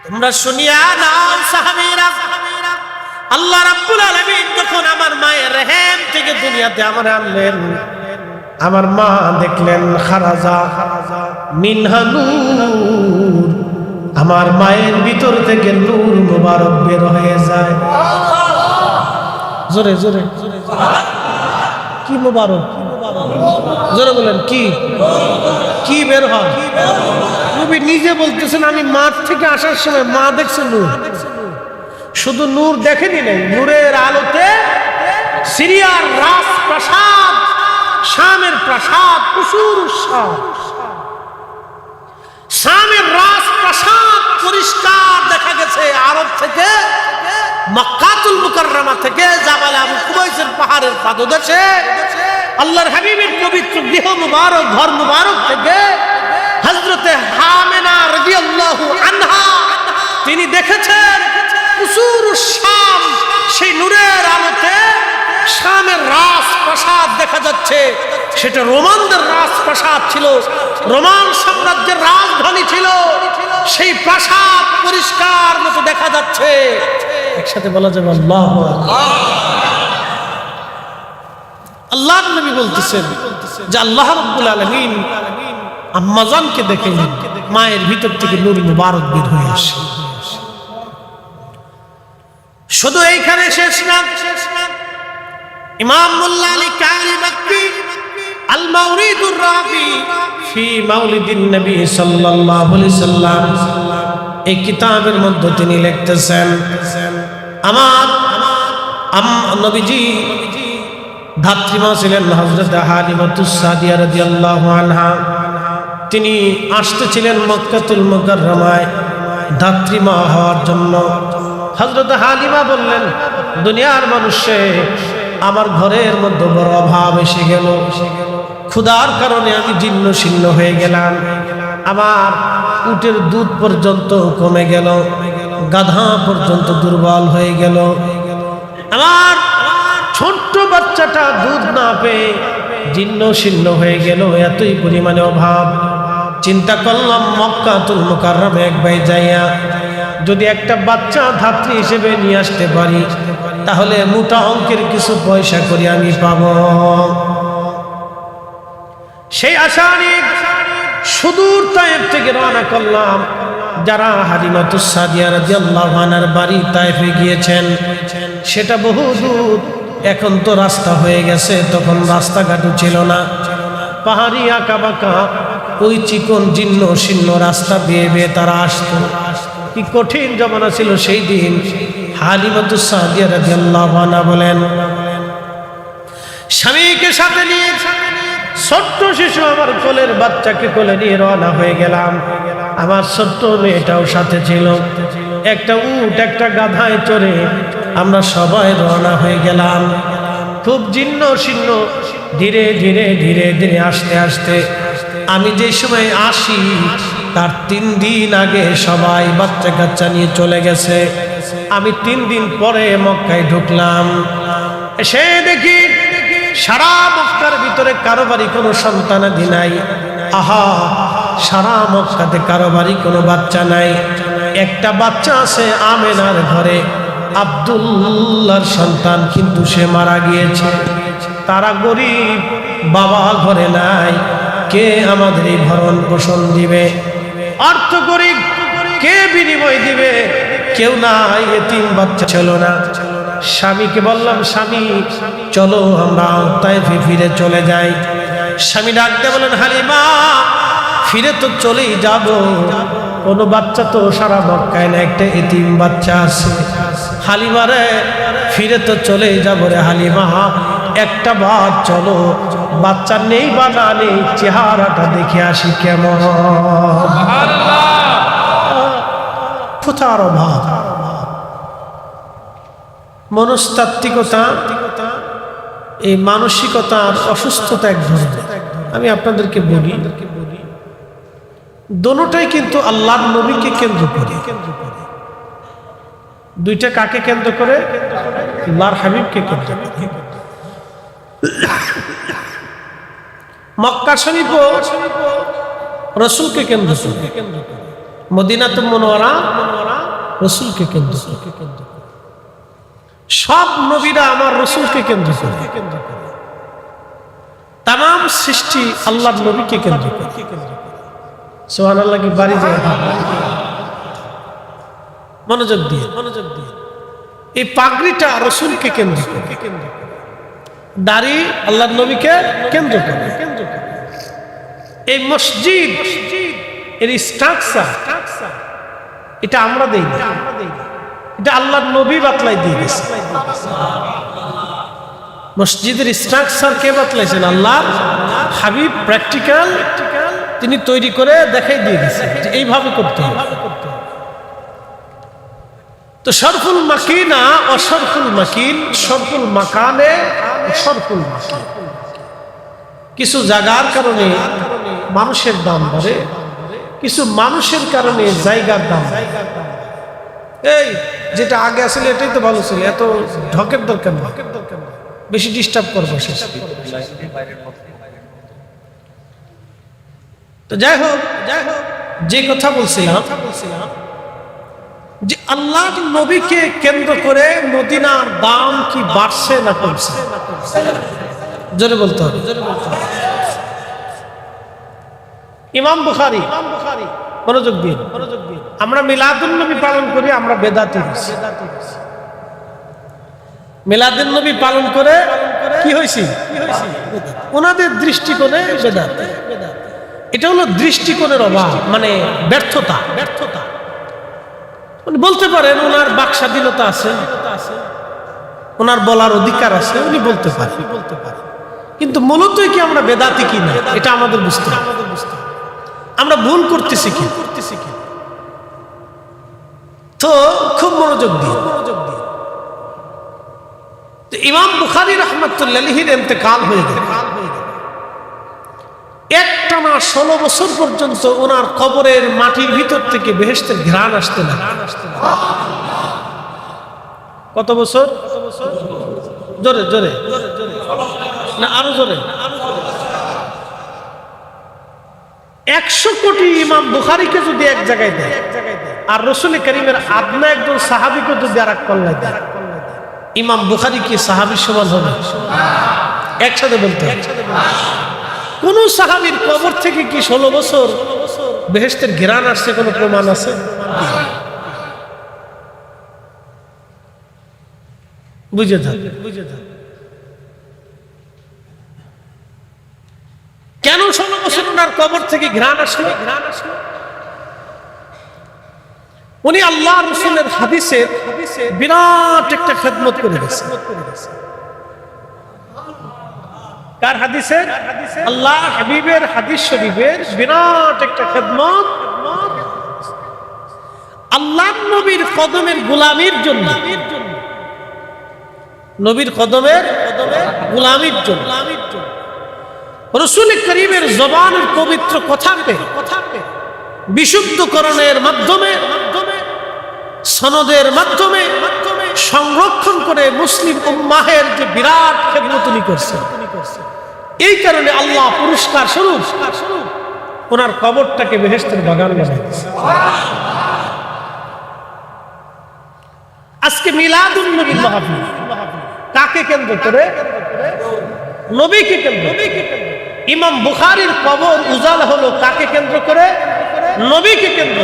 তোমরা শুনিয়া নাও সাহাবীরা, আল্লাহ রাব্বুল আলামিন যখন আমার মায়ের রহম থেকে দুনিয়াতে আমার আনলেন, আমার মা দেখলেন খারাজা মিনহা নূর, আমার মায়ের ভিতর থেকে নূর মুবারক বের হয়ে যায়। জোরে জোরে কি মুবারক? জোরে বলেন কি কি বের হয়? নবী নিজে বলতেছেন, আমি মাঠ থেকে আসার সময় মা দেখছে নূর। শুধু নূর দেখেনি নাই, নূরের আলোতে সিরিয়ার রাজপ্রাসাদ, শামের প্রাসাদ, কুসুর শামের রাজপ্রাসাদ পরিষ্কার দেখা গেছে। আরব থেকে, মক্কাতুল মুকাররমা থেকে, জাবাল আবু কুবাইসের পাহাড়ের পাদদেশে আল্লাহর হাবিবের পবিত্র গৃহ মুবারক, ঘর মুবারক থেকে হযরতে হামেনা রাদিয়াল্লাহু আনহা তিনি দেখেছেন কুসুরুশ শাম, সেই নূরের আলোতে শামের রাজপ্রাসাদ দেখা যাচ্ছে। সেটা রোমানদের রাজপ্রাসাদ ছিল, রোমান সাম্রাজ্যের রাজধানী ছিল। সেই প্রাসাদ পরিষ্কার মতো দেখা যাচ্ছে। একসাথে বলা যাবে আল্লাহু আকবার। আল্লাহর নবী বলতেছেন যে আল্লাহ রাব্বুল আলামিন আম্মাজানকে দেখেন, মায়ের ভিতর থেকে নূর মুবারক বের হয়ে আসে। শুধু এইখানে শেষ না, ইমাম মোল্লা আলী কারি মাক্কি আল মাওরিদুর রাফি ফি মাউলিদিন নবী সাল্লাল্লাহু আলাইহি সাল্লাম, এই কিতাবের মধ্যে তিনি লিখতেছেন, আমার নবীজি ধাত্রীমা ছিলেন হযরত হালিমাতুস সাদিয়া রাদিয়াল্লাহু আনহা। তিনি আসতেছিলেন মক্কাতুল মুকাররমায় ধাত্রীমা হওয়ার জন্য। হযরত হালিমা বললেন, দুনিয়ার মানুষে আমার ঘরের মধ্যে বড় অভাব এসে গেল, ক্ষুধার কারণে আমি জীর্ণ শীর্ণ হয়ে গেলাম, আমার উটের দুধ পর্যন্ত কমে গেল, গাধা পর্যন্ত দুর্বল হয়ে গেল, আমার ছোট্ট বাচ্চাটা দুধ না পেয়ে জীর্ণ শীর্ণ হয়ে গেল, এতই পরিমাণে অভাব। চিন্তা করলাম মক্কাতুল মুকাররমে একবার যাইয়া যদি একটা বাচ্চা ধাত্রী হিসেবে নিয়ে আসতে পারি, তাহলে মোটা অঙ্কের কিছু পয়সা করে আমি পাব। সেই আশা নিয়ে সুদূর তায়েফ থেকে রওনা করলাম। যারা হালিমাতুস সাদিয়া রাদিয়াল্লাহু আনহার বাড়ি তায়েফে গিয়েছেন, সেটা বহু দূর। এখন তো রাস্তা হয়ে গেছে, তখন রাস্তাঘাটও ছিল না, পাহাড়ি আঁকা বাঁকা ওই চিকন জীর্ণ শীর্ণ রাস্তা বেয়ে বেয়ে তারা আসতো। কি কঠিন জমানা ছিল সেই দিন। হালিমাতুস সাদিয়া রাদিয়াল্লাহু আনহা বলেন, স্বামীকে সাথে নিয়ে ছোট্ট শিশু আমার কোলের বাচ্চাকে কোলে নিয়ে রওনা হয়ে গেলাম। আমার ছোট্ট মেয়েটাও সাথে ছিল। একটা উট একটা গাধায় চড়ে আমরা সবাই রওনা হয়ে গেলাম। খুব জীর্ণ শীর্ণ, ধীরে ধীরে ধীরে ধীরে আস্তে আস্তে আমি যে সময় আসি তার 3 দিন আগে সবাই বাচ্চা কাচ্চা নিয়ে চলে গেছে। আমি 3 দিন পরে মক্কায় ঢুকলাম। এসে দেখি সারা মক্কার ভিতরে কারো বাড়ি কোনো সন্তানাদি নাই। আহা, সারা মক্কাতে কারো বাড়ি কোনো বাচ্চা নাই। একটা বাচ্চা আছে আমেনার ঘরে, আব্দুল্লাহর সন্তান, কিন্তু সে মারা গিয়েছে। তারা গরিব, বাবা ঘরে নাই, কে আমাদের এই ভরণ পোষণ দিবে? অর্থ গরিব, কে বিনিময় দিবে? কেউ নাই, এতিম বাচ্চা ছিল না। স্বামীকে বললাম, স্বামী চলো আমরা তায়েফে ফিরে চলে যাই। স্বামী ডাকতে বলেন, হালিমা ফিরে তো চলেই যাব, কোনো বাচ্চা তো সারা মক্কায় না, একটা এতিম বাচ্চা আছে। হালিমা রে, ফিরে তো চলেই যাব রে হালিমা, একটা বার চলো, বাচ্চা নেই বা না নেই, চেহারাটা দেখে আসি কেমন। কোথার অভাব, মনস্তাত্ত্বিকতা, এই মানসিকতার অসুস্থতা এক ধরনের। আমি আপনাদেরকে বলি, দোনোটাই কিন্তু আল্লাহর নবীকে কেন্দ্র করে। দুইটা কাকে কেন্দ্র করে? আল্লাহর হাবিবকে কেন্দ্র করে। মক্কা শরীফ রাসূলকে কেন্দ্র করে, মদিনাতুল মুনাওয়ারা রসুলকে কেন্দ্র করে। সব নবীরা আমার রসুলকে কেন্দ্র করে। তাম সৃষ্টি আল্লাহর নবীকে কেন্দ্র করে। সুবহানাল্লাহ কি বাড়ি যায়? মনোযোগ দিয়ে এই পাগড়িটা রসুলকে কেন্দ্র করে, দাড়ি আল্লাহর নবীকে কেন্দ্র করে। এই মসজিদ এর স্ট্রাকচার এটা আমরা দেই না, এটা আল্লাহর নবী বাতলাই দিয়ে গেছে। মসজিদের স্ট্রাকচার কে বাতলাইছেন? আল্লাহর হাবিব প্র্যাকটিক্যাল তিনি তৈরি করে দেখাই দিয়ে গেছেন যে এইভাবে করতে হবে। তো শরফুল মাকিনা অশরফুল মাকিন, শরফুল মাকানে অশরফুল মাকিন। কিছু জায়গার কারণে মানুষের দাম বাড়ে, কিছু মানুষের কারণে জায়গার দাম। এই যেটা আগে আসলে এটাই তো ভালো ছিল, এত ঢকের দরকার না, বেশি ডিস্টার্ব করবো। তো যাই হোক যে কথা বলছিলাম যে আল্লাহর নবীকে কেন্দ্র করে মদিনার দাম কি বাড়ছে না কমছে? জোরে বলতে হবে। ইমাম বুখারী মনোযোগ দিন, আমরা মিলাদুন নবী পালন করি, আমরা বেদাতি। মিলাদুন নবী পালন করে কি হয়েছে? ওনাদের দৃষ্টিকোণে বেদাত। এটা হলো দৃষ্টিকোণের অভাব, মানে ব্যর্থতা। বলতে পারেন ওনার বাক স্বাধীনতা আছে, ওনার বলার অধিকার আছে, উনি বলতে পারেন, কিন্তু মূলত কি আমরা বেদাতি কি না এটা আমাদের বুঝতে হবে। আমরা ভুল করতেছি কি? তো খুব মনোযোগ দিয়ে ইমাম বুখারী রাহমাতুল্লাহি আলাইহির ইন্তেকাল হয়ে গেল। একটানা 16 বছর পর্যন্ত ওনার কবরের মাটির ভিতর থেকে বেহেশতের ঘ্রাণ আসতে না। কত বছর? জোরে জোরে না, আরো জোরে। 100 কোটি ইমাম বুখারীকে যদি এক জায়গায় দেয়, আর রাসূল কারীমের আদনা একজন সাহাবীকে যদি আরেক পাল্লায় দেয়, ইমাম বুখারী কি সাহাবীর সমান হবে? একসাথে বলতে হবে। কোন সাহাবীর কবর থেকে কি 16 বছর বেহেশতের ঘ্রাণ আসছে কোন প্রমাণ আছে? বুঝে থাক। কেন 16 বছর ওনার কবর থেকে ঘ্রাণ আসলো? উনি আল্লাহ রাসূলের হাদিসের বিরাট একটা খেদমত করে গেছেন। কার হাদিসের? আল্লাহ হাবিবের হাদিস শরীফের বিরাট একটা খেদমত। আল্লাহ নবীর কদমের গোলামির জন্য, নবীর কদমের গোলামির জন্য, রাসূল করিমের জবানের পবিত্র কথাকে বিশুদ্ধকরণের মাধ্যমে, সনদের মাধ্যমে সংরক্ষণ করে মুসলিম উম্মাহের যে বিরাট খেদমত উনি করছেন। এই কারণে আল্লাহ পুরস্কার স্বরূপ ওনার কবরটাকে বেহেশতের বাগান বানাইছে। আজকে মিলাদুন নবী মাহফিল কাকে কেন্দ্র করে? নবীকে কেন্দ্র। ইমাম বুখারীর কবর উজালা হলো কাকে কেন্দ্র করে? নবীকে কেন্দ্র।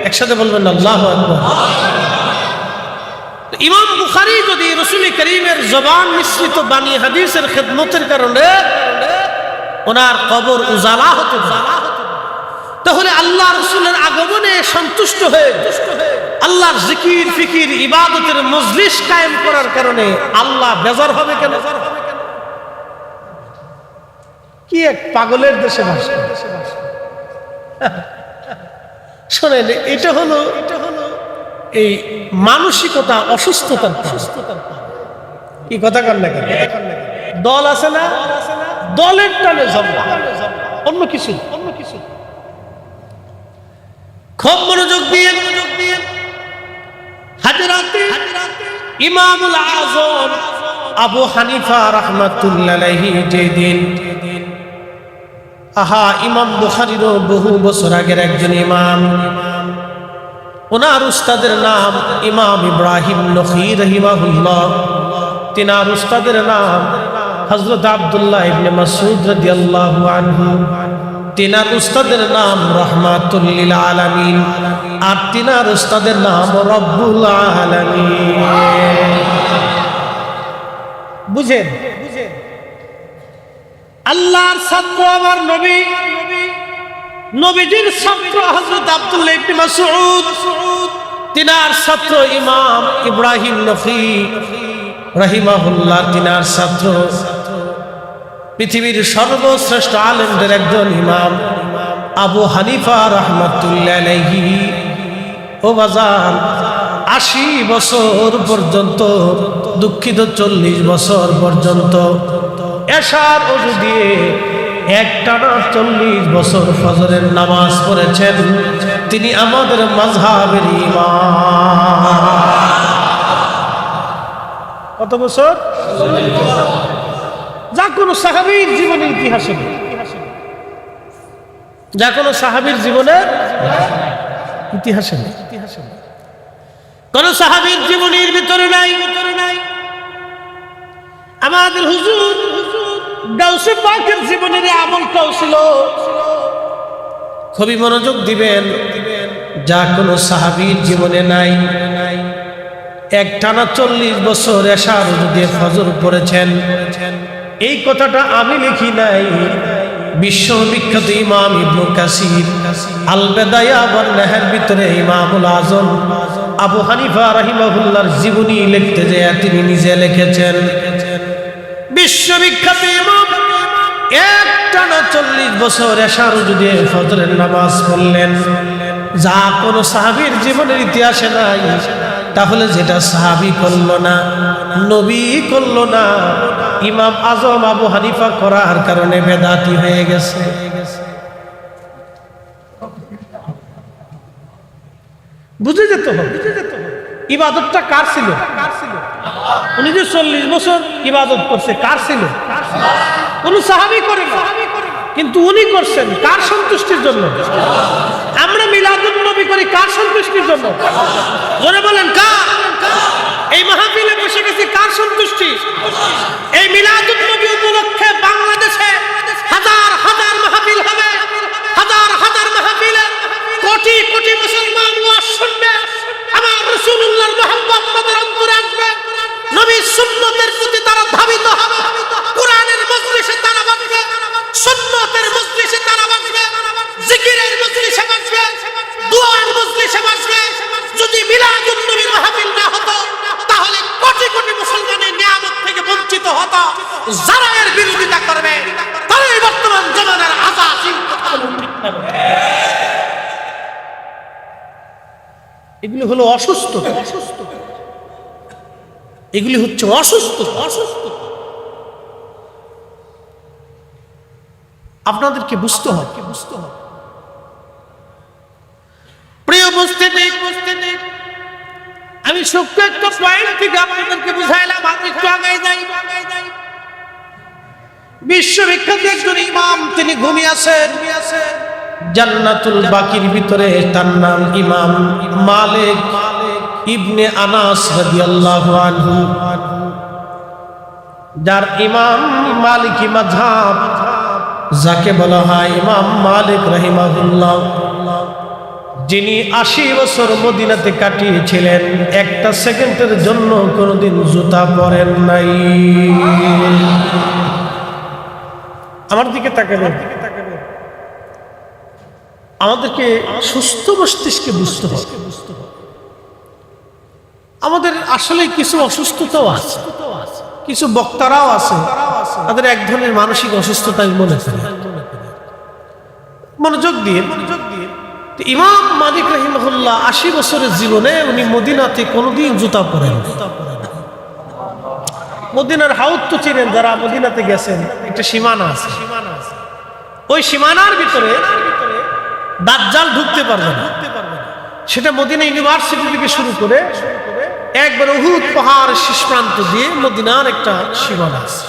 একসাথে বলবেন আল্লাহু আকবার। ইমাম বুখারী যদি রাসূল করিমের জবান মিশ্রিত বাণী হাদিসের খেদমতের কারণে ওনার কবর উজালা হতো, তাহলে আল্লাহ রাসূলের আগমনে সন্তুষ্ট হয়ে আল্লাহর জিকির ফিকির ইবাদতের মজলিস কায়েম করার কারণে আল্লাহ বেজার হবে কেন? কি এক পাগলের দেশে বাস করে। শোনেন, এটা হলো এই মানসিকতা অসুস্থতার। কি কথা কর না কেন? দল আছে না, দলের টানে ঝগড়া, অন্য কিছু। খুব মনোযোগ দিয়ে হাজরাতে ইমামুল আযম আবু হানিফা রাহমাতুল্লাহি আলাইহি যেদিন, আহা ইমাম বুখারীরও বহু বছর আগের একজন ইমাম, ওনার উস্তাদের নাম ইমাম ইব্রাহিম নখী রাহিমাহুল্লাহ, তিনার উস্তাদের নাম হযরত আব্দুল্লাহ ইবনে মাসউদ রাদিয়াল্লাহু আনহু, তিনার উস্তাদের নাম রাহমাতুল লিল আলামিন, আর তিনার উস্তাদের নাম রব্বুল আলামিন। বুঝেন, আল্লাহর ছাত্র আমার নবী, নবীজির ছাত্র হযরত আব্দুল্লাহ ইবনে মাসউদ, তিনার ছাত্র ইমাম ইব্রাহিম নখী রাহিমাহুল্লাহ, তিনার ছাত্র পৃথিবীর সর্বশ্রেষ্ঠ আলেমদের একজন ইমাম আবু হানিফা রাহমাতুল্লাহ আলাইহি। ও বাজান, 80 বছর পর্যন্ত, দুঃখিত 40 বছর পর্যন্ত এশার ওযু দিয়ে একটানা 40 বছর ফজরের নামাজ পড়েছেন। তিনি আমাদের মাযহাবের ইমাম। কত বছর? যা কোনো সাহাবীর জীবনের ইতিহাসে নেই, যা কোনো সাহাবীর জীবনের ইতিহাসে নেই, কোন সাহাবীর জীবনের ভিতরে নাই। আমাদের হুজুর গাউসে পাকের জীবনের আমলটাও ছিল, খুবই মনোযোগ দিবেন, যা কোনো সাহাবীর জীবনে নাই। একটানা 40 বছর এশার ওযু দিয়ে ফজর পড়েছেন। এই কথাটা আমি লিখি নাই, বিশ্ববিখ্যাত ইমাম ইবনে কাসির আল বিদায়া ওয়ান নাহর ভিতরে ইমামুল আজম আবু হানিফা রাহিমাহুল্লাহর জীবনী লিখতে যায় তিনি নিজে লিখেছেন। বিশ্ববিখ্যাত ইমাম একটানা 40 বছর এশার ওযু দিয়ে ফজরের নামাজ পড়লেন, যা কোনো সাহাবীর জীবনের ইতিহাসে নাই। তাহলে যেটা সাহাবী করলো না, নবী করলো না, ইমাম আজম আবু হানিফা করার কারণে বেদাতি হয়ে গেছে। বুঝে যেতে হবে ইবাদতটা কার ছিল। উনি যে 40 বছর ইবাদত করছে, কার ছিল? কোন সাহাবী করে না, কিন্তু উনি করছেন কার সন্তুষ্টির জন্য? আমরা মিলাদুন নবী করি কার সন্তুষ্টির জন্য? জোরে বলেন কার? এই মাহফিলে বসে গেছি কার সন্তুষ্টি? এই মিলাদুন নবী উপলক্ষে বাংলাদেশে হাজার হাজার মাহফিল হবে, হাজার হাজার মাহফিলে কোটি কোটি মুসলমান ওয়াজ শুনবে, আমার রাসূলুল্লাহর মহব্বত তাদের অন্তরে আসবে, নবীর সুন্নতের প্রতি তারা ধাবিত হবে, কোরআনের মজলিসে তারা বসবে, সুন্নতের মজলিসে তারা বসবে, জিকিরের মজলিসে বসবে, দুআর মজলিসে বসবে। যদি মিলাদুন নবীর মাহফিল না হতো তাহলে কোটি কোটি মুসলমানের নিয়ামত থেকে বঞ্চিত হতো। যারা এর বিরোধিতা করবে তারাই বর্তমান জামানার আযাসীন। এগুলি হলো অসুস্থ, এগুলি হচ্ছে অসুস্থ। আপনাদেরকে বুঝতে হবে। প্রিয় মুসলিম, আমি সূক্ষ্ম একটা পয়েন্ট থেকে আপনাদেরকে বুঝাইলাম, আমি একটু আগাই যাই। বিশ্ববিখ্যাত একজন ইমাম, তিনি ঘুমিয়ে আছেন জান্নাতুল বাকির ভিতরে। তার নাম ইমাম মালিক ইবনে আনাস রাদিয়াল্লাহু আনহু, যার ইমাম মালিকি মাযহাব, যাকে বলা হয় ইমাম মালিক রাহিমাহুল্লাহ, যিনি 80 বছর মদিনাতে কাটিয়েছিলেন, একটা সেকেন্ডের জন্য কোনোদিন জুতা পরেন নাই। আমার দিকে তাকাবেন, আমাদেরকে সুস্থ মস্তিষ্কে বুঝতে হবে। আমাদের আসলে কিছু অসুস্থতাও আছে, কিছু বক্তারাও আছে তাদের এক ধরনের মানসিক অসুস্থতা মনে করে। মনোযোগ দিয়ে ইমাম মালিক রাহিমাহুল্লাহ 80 বছরের জীবনে উনি মদিনাতে কোনোদিন জুতা পরেন। মদিনার হাউদ তো চিনেন, যারা মদিনাতে গেছেন, একটা সীমানা আছে, ওই সীমানার ভিতরে দাজ্জাল ঢুকতে পারবে না। সেটা মদিনা ইউনিভার্সিটি থেকে শুরু করে একবার উহুদ পাহাড় শেষ প্রান্ত দিয়ে মদিনার একটা সীমানা আছে।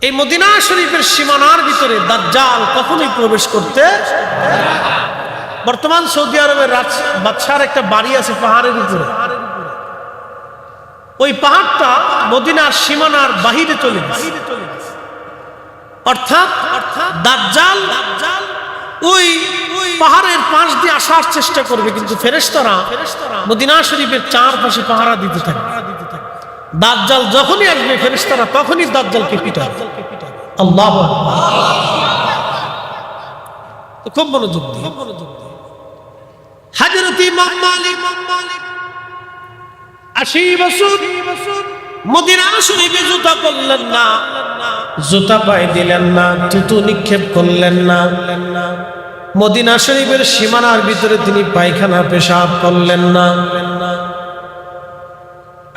এই মদিনা শরীফের সীমানার ভিতরে দাজ্জাল কখনোই প্রবেশ করতে, বর্তমান সৌদি আরবের বাদশার একটা বাড়ি আছে পাহাড়ের উপরে। ওই পাহাড়টা মদিনার সীমানার বাহিরে চলে গেছে। অর্থাৎ দাজ্জাল ওই পাহাড়ের পাশ দিয়ে আসার চেষ্টা করবে, কিন্তু ফেরেশতারা মদিনা শরীফের চারপাশে পাহারা দিতে থাকবে। দাজ্জাল যখনই আসবে ফেরেশতারা তখনই দাজ্জালকে পিটাবে। আল্লাহু আকবার। খুব মনোযোগ দিয়ে হযরত ইমাম মালিক 80 বছর মদিনা শরীফে জুতা করলেন না, জুতা পায়ে দিলেন না, থুতু নিক্ষেপ করলেন না। মদিনা শরীফের সীমানার ভিতরে তিনি পায়খানা পেশাব করলেন না।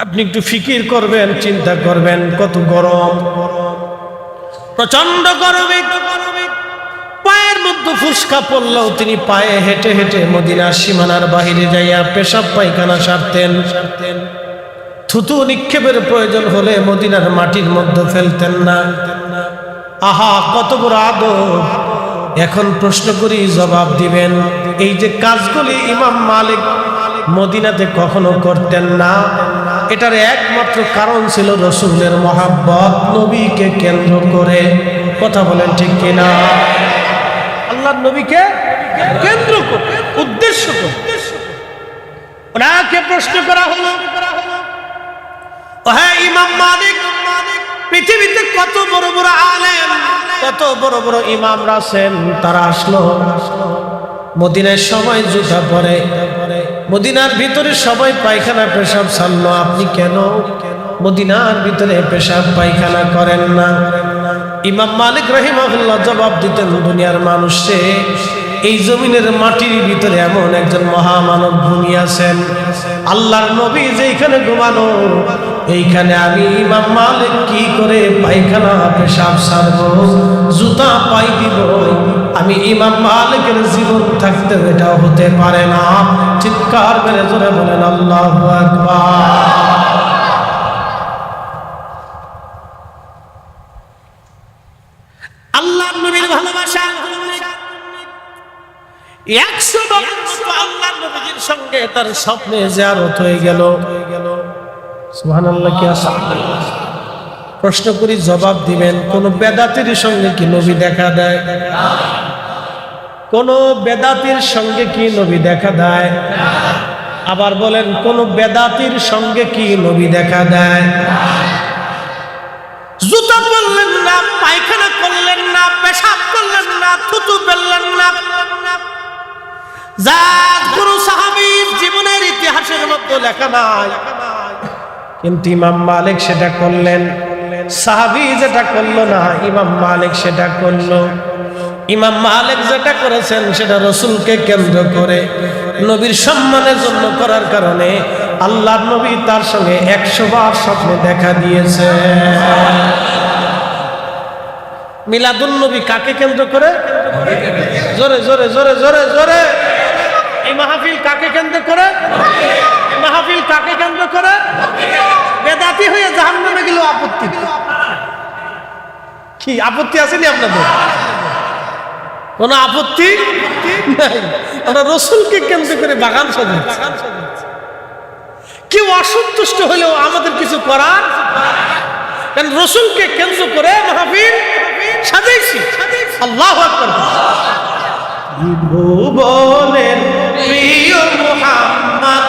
আপনি একটু ফিকির করবেন, চিন্তা করবেন, কত গরম, প্রচন্ড গরমে পায়ের মধ্যে ফুসকা পড়লেও তিনি পায়ে হেঁটে হেঁটে মদিনার সীমানার বাহিরে যাইয়া পেশাব পায়খানা সারতেন। থুতু নিক্ষেপের প্রয়োজন হলে মদিনার মাটির মধ্যে ফেলতেন না। আহা, কত বড় আদব! এখন প্রশ্ন করি, জবাব দিবেন। এই যে কাজগুলি ইমাম মালিক মদিনাতে কখনো করতেন না, এটার একমাত্র কারণ ছিল রসুলের মহাব্বত, নবীকে কেন্দ্র করে। কথা বলেন ঠিক কিনা? আল্লাহর নবীকে কেন্দ্র করে, উদ্দেশ্য করে ওনাকে প্রশ্ন করা হলো, হ্যাঁ ইমাম মালিক, পৃথিবীতে কত বড় বড় আলেম, কত বড় বড় ইমামরা আছেন, তারা আসলো মদিনায় সবাই জুতা পরে, মদিনার ভিতরে সবাই পায়খানা পেশাব সারলো, আপনি কেন মদিনার ভিতরে পেশাব পায়খানা করেন না? ইমাম মালিক রাহিমাহুল্লাহ জবাব দিতেন, দুনিয়ার মানুষে এই জমিনের মাটির ভিতরে এমন একজন মহামানব ঘুমিয়ে আছেন, আল্লাহর নবী যেখানে ঘুমানো, এইখানে আমি ইমাম মালিক কি করে পায়খানা পেশাব সারবো, জুতা পাই দিব? আমি ইমাম মালিকের জীবন থাকতে এটাও হতে পারে না। চিৎকার করে জোরে বলেন আল্লাহু আকবার। আল্লাহর নবীর ভালোবাসা 100 বছর আল্লাহর নবীর সঙ্গে তার স্বপ্নে জিয়ারত হয়ে গেল। সুবহানাল্লাহ। কি আছে? প্রশ্ন করি, জবাব দিবেন। কোন বেদাতির সঙ্গে কি নবী দেখা দেয়? কোন বেদাতির সঙ্গে কি নবী দেখা দেয়? আবার বলেন, কোন বেদাতির সঙ্গে কি নবী দেখা দেয়? জুতা পরলেন না, পায়খানা করলেন না, পেশাব করলেন না, থুতু ফেললেন না, যা কোন সাহাবীর জীবনের ইতিহাসের মধ্যে লেখা নাই। কিন্তু ইমাম মালিক সেটা করলেন। সাহাবী যেটা করলো না, ইমাম মালিক সেটা করলো। ইমাম মালিক যেটা করেছেন সেটা রসুলকে কেন্দ্র করে, নবীর সম্মানের জন্য করার কারণে আল্লাহর নবী তার সঙ্গে 100 বার স্বপ্নে দেখা দিয়েছে। মিলাদুন নবী কাকে কেন্দ্র করে? জোরে জোরে জোরে জোরে জোরে। এই মাহফিল কাকে কেন্দ্র করে? এই মাহফিল কাকে কেন্দ্র করে? বেদাতি হয়ে জাহান্নামে গেলেও আপত্তি কি? আপত্তি আছে নি আপনাদের? কোন আপত্তি নাই। আমরা রসুলকে কেন্দ্র করে বাগান সাজাচ্ছি। কেউ অসন্তুষ্ট হলেও আমাদের কিছু করার, কারণ রসুলকে কেন্দ্র করে মাহফিল সাজাইছি। আল্লাহু আকবার। ভুবনের প্রিয় মুহাম্মদ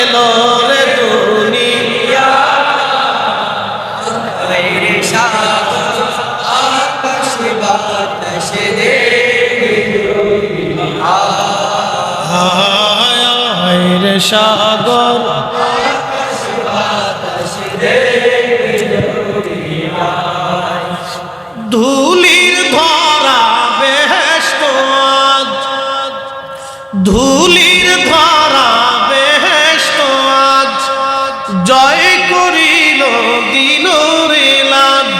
এলো রে দুনিয়া, সাগর ধুলির ধরা বেহেশত, ধুলির ধরা বেহেশত জয় করিল দিল রে লাজ।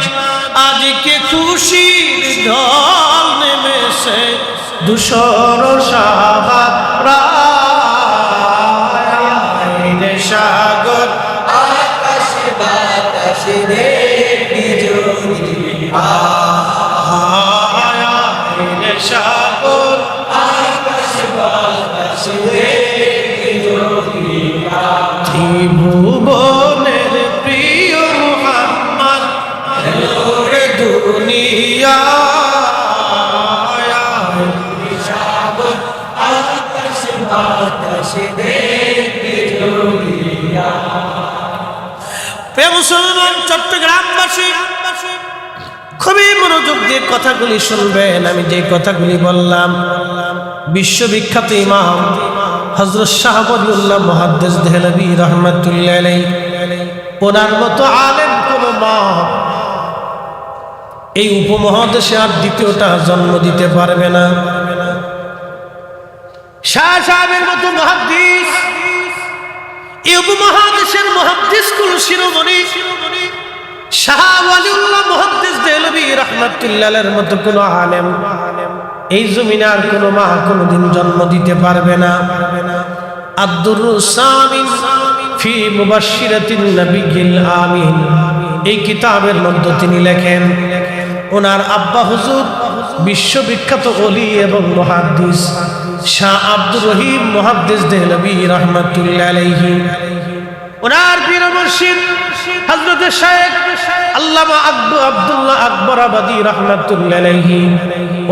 আজকে খুশির ঢল নেমেছে ধূসর সাহারা, সাগর আকাশ বাতাস রে বিজলি সাগর আকাশ বাতাস ত্রিভুবনের প্রিয় মুহাম্মদ নূরে দুনিয়া মুসলমান চট্টগ্রামবাসী খুবই মনোযোগ দিয়ে কথাগুলি শুনবেন। আমি যে কথাগুলি বললাম বিশ্ববিখ্যাত ইমাম হযরত শাহ ওয়ালিউল্লাহ মুহাদ্দিস দেহলভী রাহমাতুল্লাহ আলাইহি ওনার মতো আলেম কোন মা এই উপমহাদেশে আর দ্বিতীয়টা জন্ম দিতে পারবে না। শাহ সাহেবের মতো মুহাদ্দিস এই উপমহাদেশের মুহাদ্দিস কুল শিরোমণি শাহ ওয়ালিউল্লাহ মুহাদ্দিস দেহলভী রাহমাতুল্লাহ আলাইহির মতো কোন আলেম এই জমিনে আর কোন মা কোনদিন জন্ম দিতে পারবে না। আদ-দুররুস সামিন ফি মুবাশশিরাতিন নবিয়্যিল আমিন এই কিতাবের মধ্যে তিনি লেখেন ওনার আব্বা হুজুর বিশ্ববিখ্যাত ওলি এবং মুহাদ্দিস শাহ আব্দুর রহিম মুহাদ্দিস দেহলভী রাহমাতুল্লাহ আলাইহি ওনার পীর মুর্শিদ হযরত শাইখ আল্লামা আব্দুল্লাহ আকবরাবাদী রাহমাতুল্লাহ আলাইহি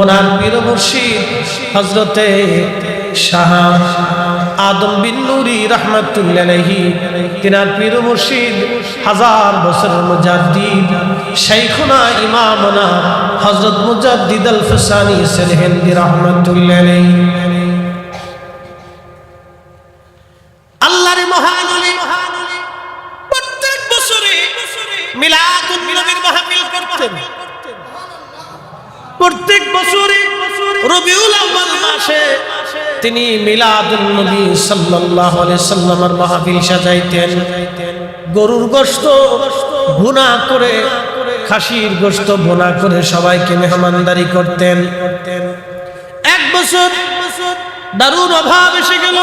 ওনার পীর মুর্শিদ হযরত শাহ আদম বিন নুরি রাহমাতুল্লাহ আলাইহি তিনার পীর মুর্শিদ হাজার বছরের মুজাদ্দিদ শাইখুনা ইমামনা হযরত মুজাদ্দিদ আল ফসানি সিরহিন্দি রাহমাতুল্লাহ আলাইহি আল্লাহর মহান ওলি প্রত্যেক বছরে মিলাদুন নবীর মাহফিল করতেন। প্রত্যেক বছরে রবিউল আউয়াল মাসে তিনি মিলাদুন নবী সাল্লাল্লাহু আলাইহি সাল্লামের মাহফিল সাজাইতেন। গরুর গোশত ভুনা করে খাসির গোশত ভুনা করে সবাইকে মেহমানদারি করতেন। এক বছর দারুর অভাব এসে গেল,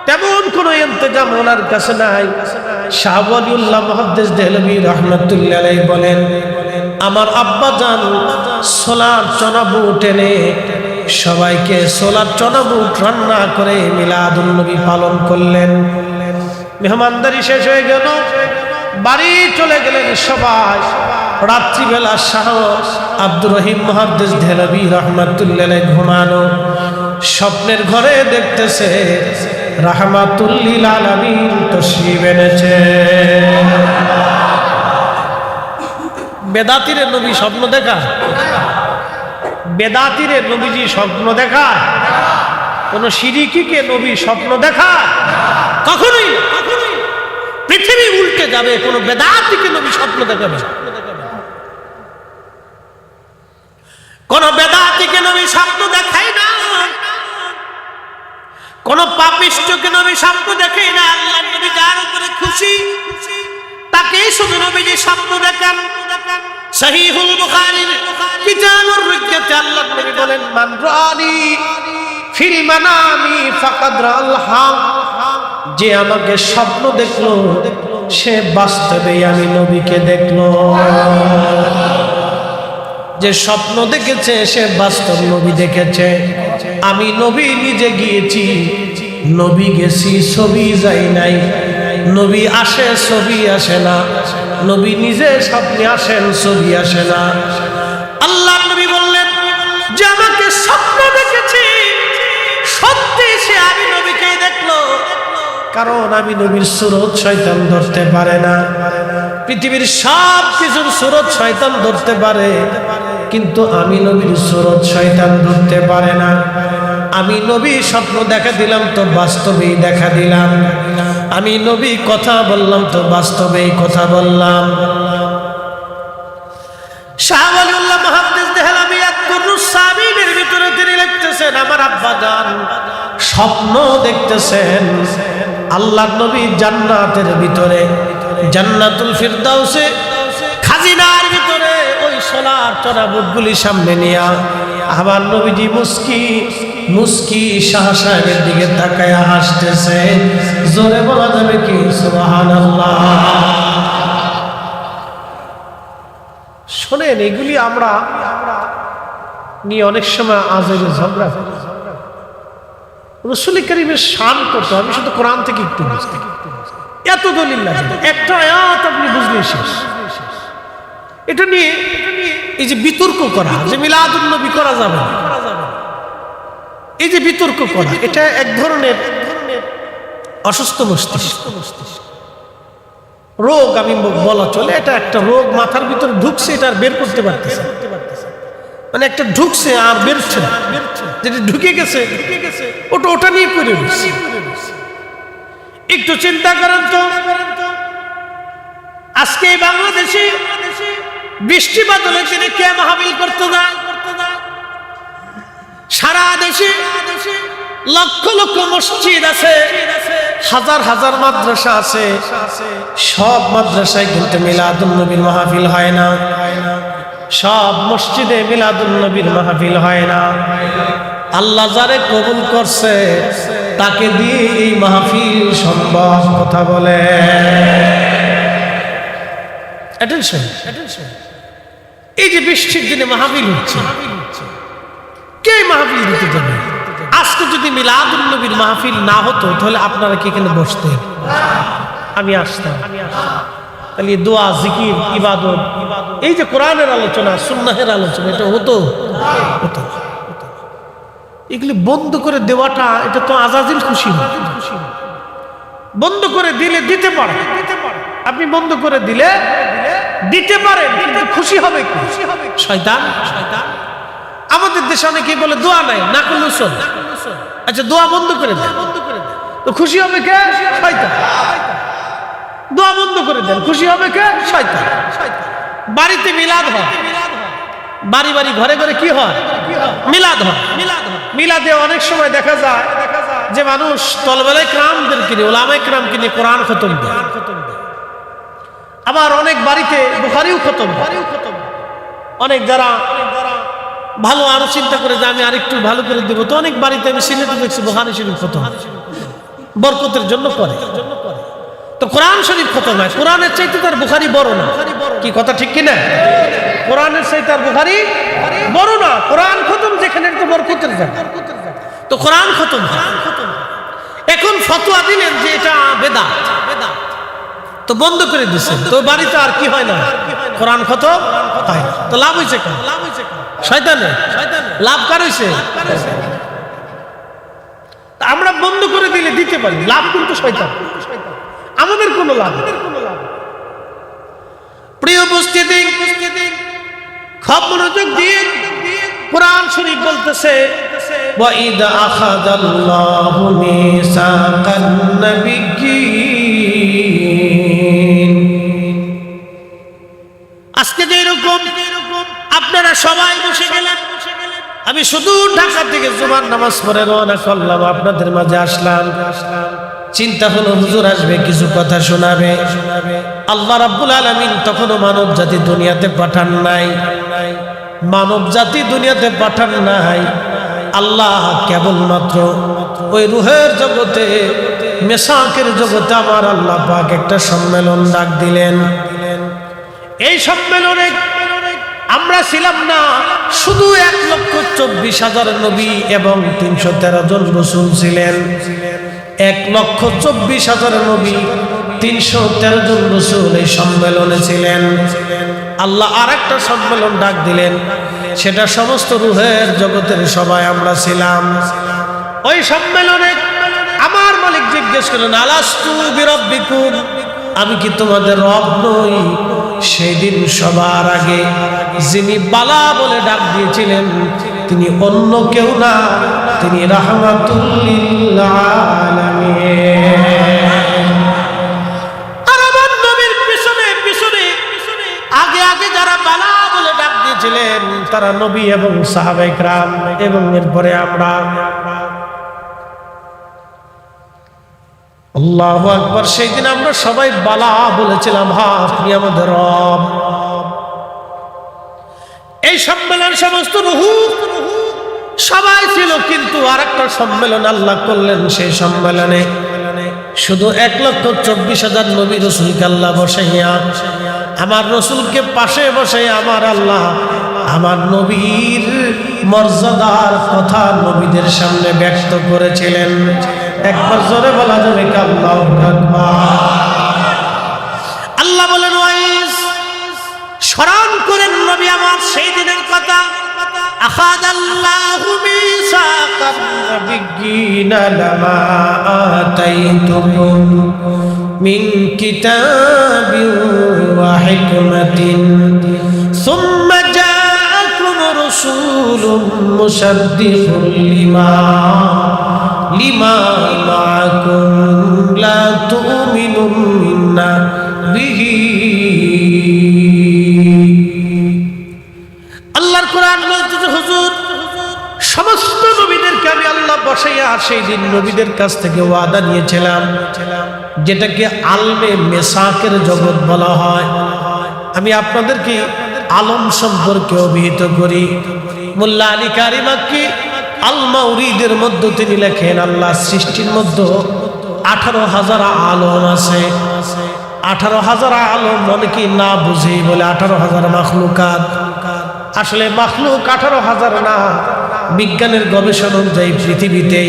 তেমন কোন ইন্তজাম ওনার কাছে নাই। শাহ ওয়ালিউল্লাহ মুহাদ্দিস দেহলভী রাহমাতুল্লাহ আলাইহি বলেন আমার আব্বা জান ছোলার চনা বুট এনে সবাইকে ছোলার চনা বুট রান্না করে মিলাদুন নবী পালন করলেন। মেহমানদারি শেষ হয়ে গেল, বাড়ি চলে গেলেন সবাই। রাত্রিবেলা শাহ আব্দুর রহিম মুহাদ্দিস দেহলভী রাহমাতুল্লাহ আলাইহি ঘুমানো, স্বপ্নের ঘরে দেখতেছে রাহমাতুল লিল আলামিন তশরীফ এনেছে। বেদাতিরে নবী স্বপ্ন দেখা, বেদাতিরে নবীজি স্বপ্ন দেখা, কোন শিরিকিকে নবী স্বপ্ন দেখা কখনোই কখনোই পৃথিবী উল্টে যাবে। কোন বেদাতিকে নবী স্বপ্ন দেখাবে, কোন বেদাতিকে নবী স্বপ্ন দেখায় না, কোন পাপিষ্ঠকে নবী স্বপ্ন দেখে না। আল্লাহর নবী যার উপরে খুশি তাকেই শুধু নবীজি স্বপ্ন দেখান। সহিহুল বুখারীর কিতাবুর রিক্কাতে আল্লাহর নবী বলেন মান রানি ফিল মানামি ফাকাদ রাল হক, যে আমাকে স্বপ্ন দেখলো সে বাস্তবে আমি নবীকে দেখলো। যে স্বপ্ন দেখেছে সে বাস্তব নবী দেখেছে। আমি নবী নিজে গিয়েছি, নবী গেছি ছবি যাই নাই। নবী আসে ছবি আসে না, নবী নিজে স্বপ্নে আসেন ছবি আসে না। আল্লাহর নবী বললেন যে আমাকে স্বপ্ন দেখেছি সত্যি সে আমি নবীকেই দেখলো, কারণ আমি নবীর সুরত শয়তান ধরতে পারে না। পৃথিবীর সব কিছুর সুরত শয়তান ধরতে পারে, কিন্তু আমি নবীর সুরত শয়তান ধরতে পারে না। আমি নবী স্বপ্ন দেখা দিলাম তো বাস্তবেই দেখা দিলাম, আমি নবী কথা বললাম তো বাস্তবেই কথা বললাম। শাহ ওয়ালিউল্লাহ মুহাদ্দিস দেহলভী আদ-দুররুস সামিনের ভিতরে তিনি লিখতেছেন আমার আব্বা জান স্বপ্ন দেখতেছেন আল্লাহর নবী জান্নাতের ভিতরে, জান্নাতুল ফিরদাউসে খাজিনার ভিতরে ওই সোনার চড়া বুটগুলি সামনে নিয়া আমার নবীজি মুস্কি মুস্কি শাহ সাহেবের দিকে তাকায়া হাসতেছে। জোরে বলা যাবে কি সুবহানাল্লাহ। শোনেন, এগুলি আমরা নিয়ে অনেক সময় আজের ঝগড়া। রাসূল কারীমের শান কত আমি শুধু কোরআন থেকে একটু বুঝতে এত দলিল লাগে, একটা আয়াত আপনি বুঝলে শেষ। এটা নিয়ে এই যে বিতর্ক করা যে মিলাদুন নবী করা যাবে না, এই যে বিতর্ক করা, এটা এক ধরনের অসুস্থ মস্তিষ্ক রোগ আমি বলা চলে। এটা একটা রোগ মাথার ভিতরে ঢুকছে, এটা আর বের করতে পারতেছে, মানে একটা ঢুকছে আর বেরোচ্ছে না, যেটা ঢুকে গেছে ওটা নিয়ে করে দিচ্ছে। একটু চিন্তা করেন তো, আজকে বাংলাদেশে বৃষ্টি বাদলের দিনে কে মাহফিল করতে যায়? সারা দেশে লক্ষ লক্ষ মসজিদ আছে, হাজার হাজার মাদ্রাসা আছে, সব মাদ্রাসায় কিন্তু মিলাদুন নবীর মাহফিল হয় না, সব মসজিদে মিলাদুন নবীর মাহফিল হয় না। আল্লাহ যারে কবুল করছে তাকে দিয়ে এই মাহফিল সম্ভব, কথা বলে। এই যে বৃষ্টির দিনে মাহফিল হচ্ছে, কে মাহফিল দিতে যাবে? আজকে যদি মিলাদুন নবীর মাহফিল না হতো তাহলে আপনারা কি এখানে বসতেন? আমি আসতাম। তাহলে দোয়া, জিকির, ইবাদত, এই যে কোরআনের আলোচনা, সুন্নাহের আলোচনা, এটা হতো? এগুলি বন্ধ করে দেওয়াটা, এটা তো আজাজিল খুশি। বন্ধ করে দিলে দিতে পারে, আপনি বন্ধ করে দিলে দিতে পারেন, কিন্তু খুশি হবে কি? শয়তান। আমাদের দেশে অনেকে বলে দোয়া নাই, না করলে শোন। আচ্ছা, দোয়া বন্ধ করে দেন, তো খুশি হবে কে? শয়তান। দোয়া বন্ধ করে দেন, খুশি হবে কে? শয়তান। বাড়িতে মিলাদ হয়, বাড়ি বাড়ি ঘরে ঘরে কি হয়? মিলাদ হয়। মিলাদে অনেক সময় দেখা যায় যে মানুষ তলবেলায় কিরামদেরকে নিয়ে, ওলামায়ে কিরামকে নিয়ে কোরআন খতম দেয়। আবার অনেক বাড়িতে বুখারীও খতম হয়। অনেক যারা ভালো আরো চিন্তা করে যে আমি আরেকটু ভালো করে দিব, তো অনেক বাড়িতে আমি সিলেটে দেখছি বুখারী শরীফ খতম, বরকতের জন্য করে। তো কোরআন শরীফ খতম হয়, কোরআনের চাইতে তার বুখারী বড় না, কি কথা ঠিক কিনা? কোরআনের চাইতে তার বুখারী বড় না। কোরআন খতম যেখানে, তো বরকতের জায়গা, তো কোরআন খতম হয়। এখন ফতোয়া দিলেন যে এটা বেদাত, তো বন্ধ করে দিচ্ছেন, তো বাড়িতে আর কি হয় না? কোরআন খতম হয়। তো লাভ হয়েছে কেন? শয়তানের। লাভ কার হয়েছে? আমরা বন্ধ করে দিলে দিতে পারি, লাভ কিন্তু শয়তান, আমাদের কোনো লাভ। প্রিয় উপস্থিতি, খুব মনোযোগ দিয়ে কোরআন শরীফ বলতেছে, ওয়াইদা আখাযাল্লাহু মিসাকান নাবিয়্যিন। আজকে যেরকম আপনারা সবাই বসে গেলেন, আমি শুধু ঢাকা থেকে জুমার নামাজ পড়ে রওনা করলাম, আপনাদের মাঝে আসলাম। চিন্তা হলো হুজুর আসবে, কিছু কথা শোনাবে। আল্লাহ রাব্বুল আলামিন তখনও মানব জাতি দুনিয়াতে পাঠান নাই, মানব জাতি দুনিয়াতে পাঠান নাই। আল্লাহ কেবলমাত্র ওই রুহের জগতে, মেসাকের জগতে আমার আল্লাহ পাক একটা সম্মেলন ডাক দিলেন। এই সম্মেলনে আমরা ছিলাম না শুধু 1,24,000 নবী এবং 313 জন রাসূল ছিলেন। 1,24,000 নবী, 313 জন রাসূল এই সম্মেলনে ছিলেন। আল্লাহ আরেকটা সম্মেলন ডাক দিলেন, সেটা সমস্ত রূহের জগতের সবাই আমরা ছিলাম। ওই সম্মেলনে আমার মালিক জিজ্ঞেস করলেন, আলাস্তু বিরাব্বিকুম, আমি কি তোমাদের রব নই? সেই দিন সবার আগে যিনি বালা বলে ডাক দিয়েছিলেন তিনি অন্য কেউ না, তিনি রাহমাতুল লিল আলামিন। আর আমার নবীর পিছনে পিছনে আগে আগে যারা বালা বলে ডাক দিয়েছিলেন তারা নবী এবং সাহাবায়ে কেরাম, এবং এরপরে আমরা। আল্লাহু আকবার। সেই দিন আমরা সবাই বালা বলেছিলাম, হ্যাঁ আপনি আমাদের রব। এই সম্মেলন সমস্ত রূহ সবাই ছিল, কিন্তু আরেকটা সম্মেলন আল্লাহ করলেন। সেই সম্মেলনে শুধু 1,24,000 নবী রাসূলকে আল্লাহ বসাইয়া, আমার রাসূলকে পাশে বসে আমার আল্লাহ আমার নবীর মর্যাদার কথা নবীদের সামনে ব্যক্ত করেছিলেন। একবার জোরে বলা যাবে কি আল্লাহু আকবার। আল্লাহ বলেন ওয়াইস স্মরণ করেন নবী আমার সেই দিনের কথা আখাযাল্লাহু মিসাকান নাবিয়্যিনা লামা আতাইতুকুম মিন কিতাবিন ওয়া হিকমাতিন সুম্মা জাআকুম রাসূলুম মুসাদ্দিকুন লিমা মাআকুম লা তু'মিনুন্না বিহি। আল্লাহর কোরআন বলতেছে হুজুর সমস্ত নবীদেরকে আমি আল্লাহ বসাইয়া সেই দিন নবীদের কাছ থেকে ওয়াদা নিয়েছিলাম, যেটাকে আলমে মেসাকের জগৎ বলা হয়। আমি আপনাদেরকে আলম সম্পর্কে অভিহিত করি। মোল্লা আলী কারি মাক্কি আল মাউরিদের মধ্যে তিনি লেখেন আল্লাহ সৃষ্টির মধ্যে 18,000 আলম আছে। 18,000 আলম অনেকেই না বুঝে বলে 18,000 মাখলুকাত। আসলে মাখলুক 18,000 না, বিজ্ঞানের গবেষণা অনুযায়ী পৃথিবীতে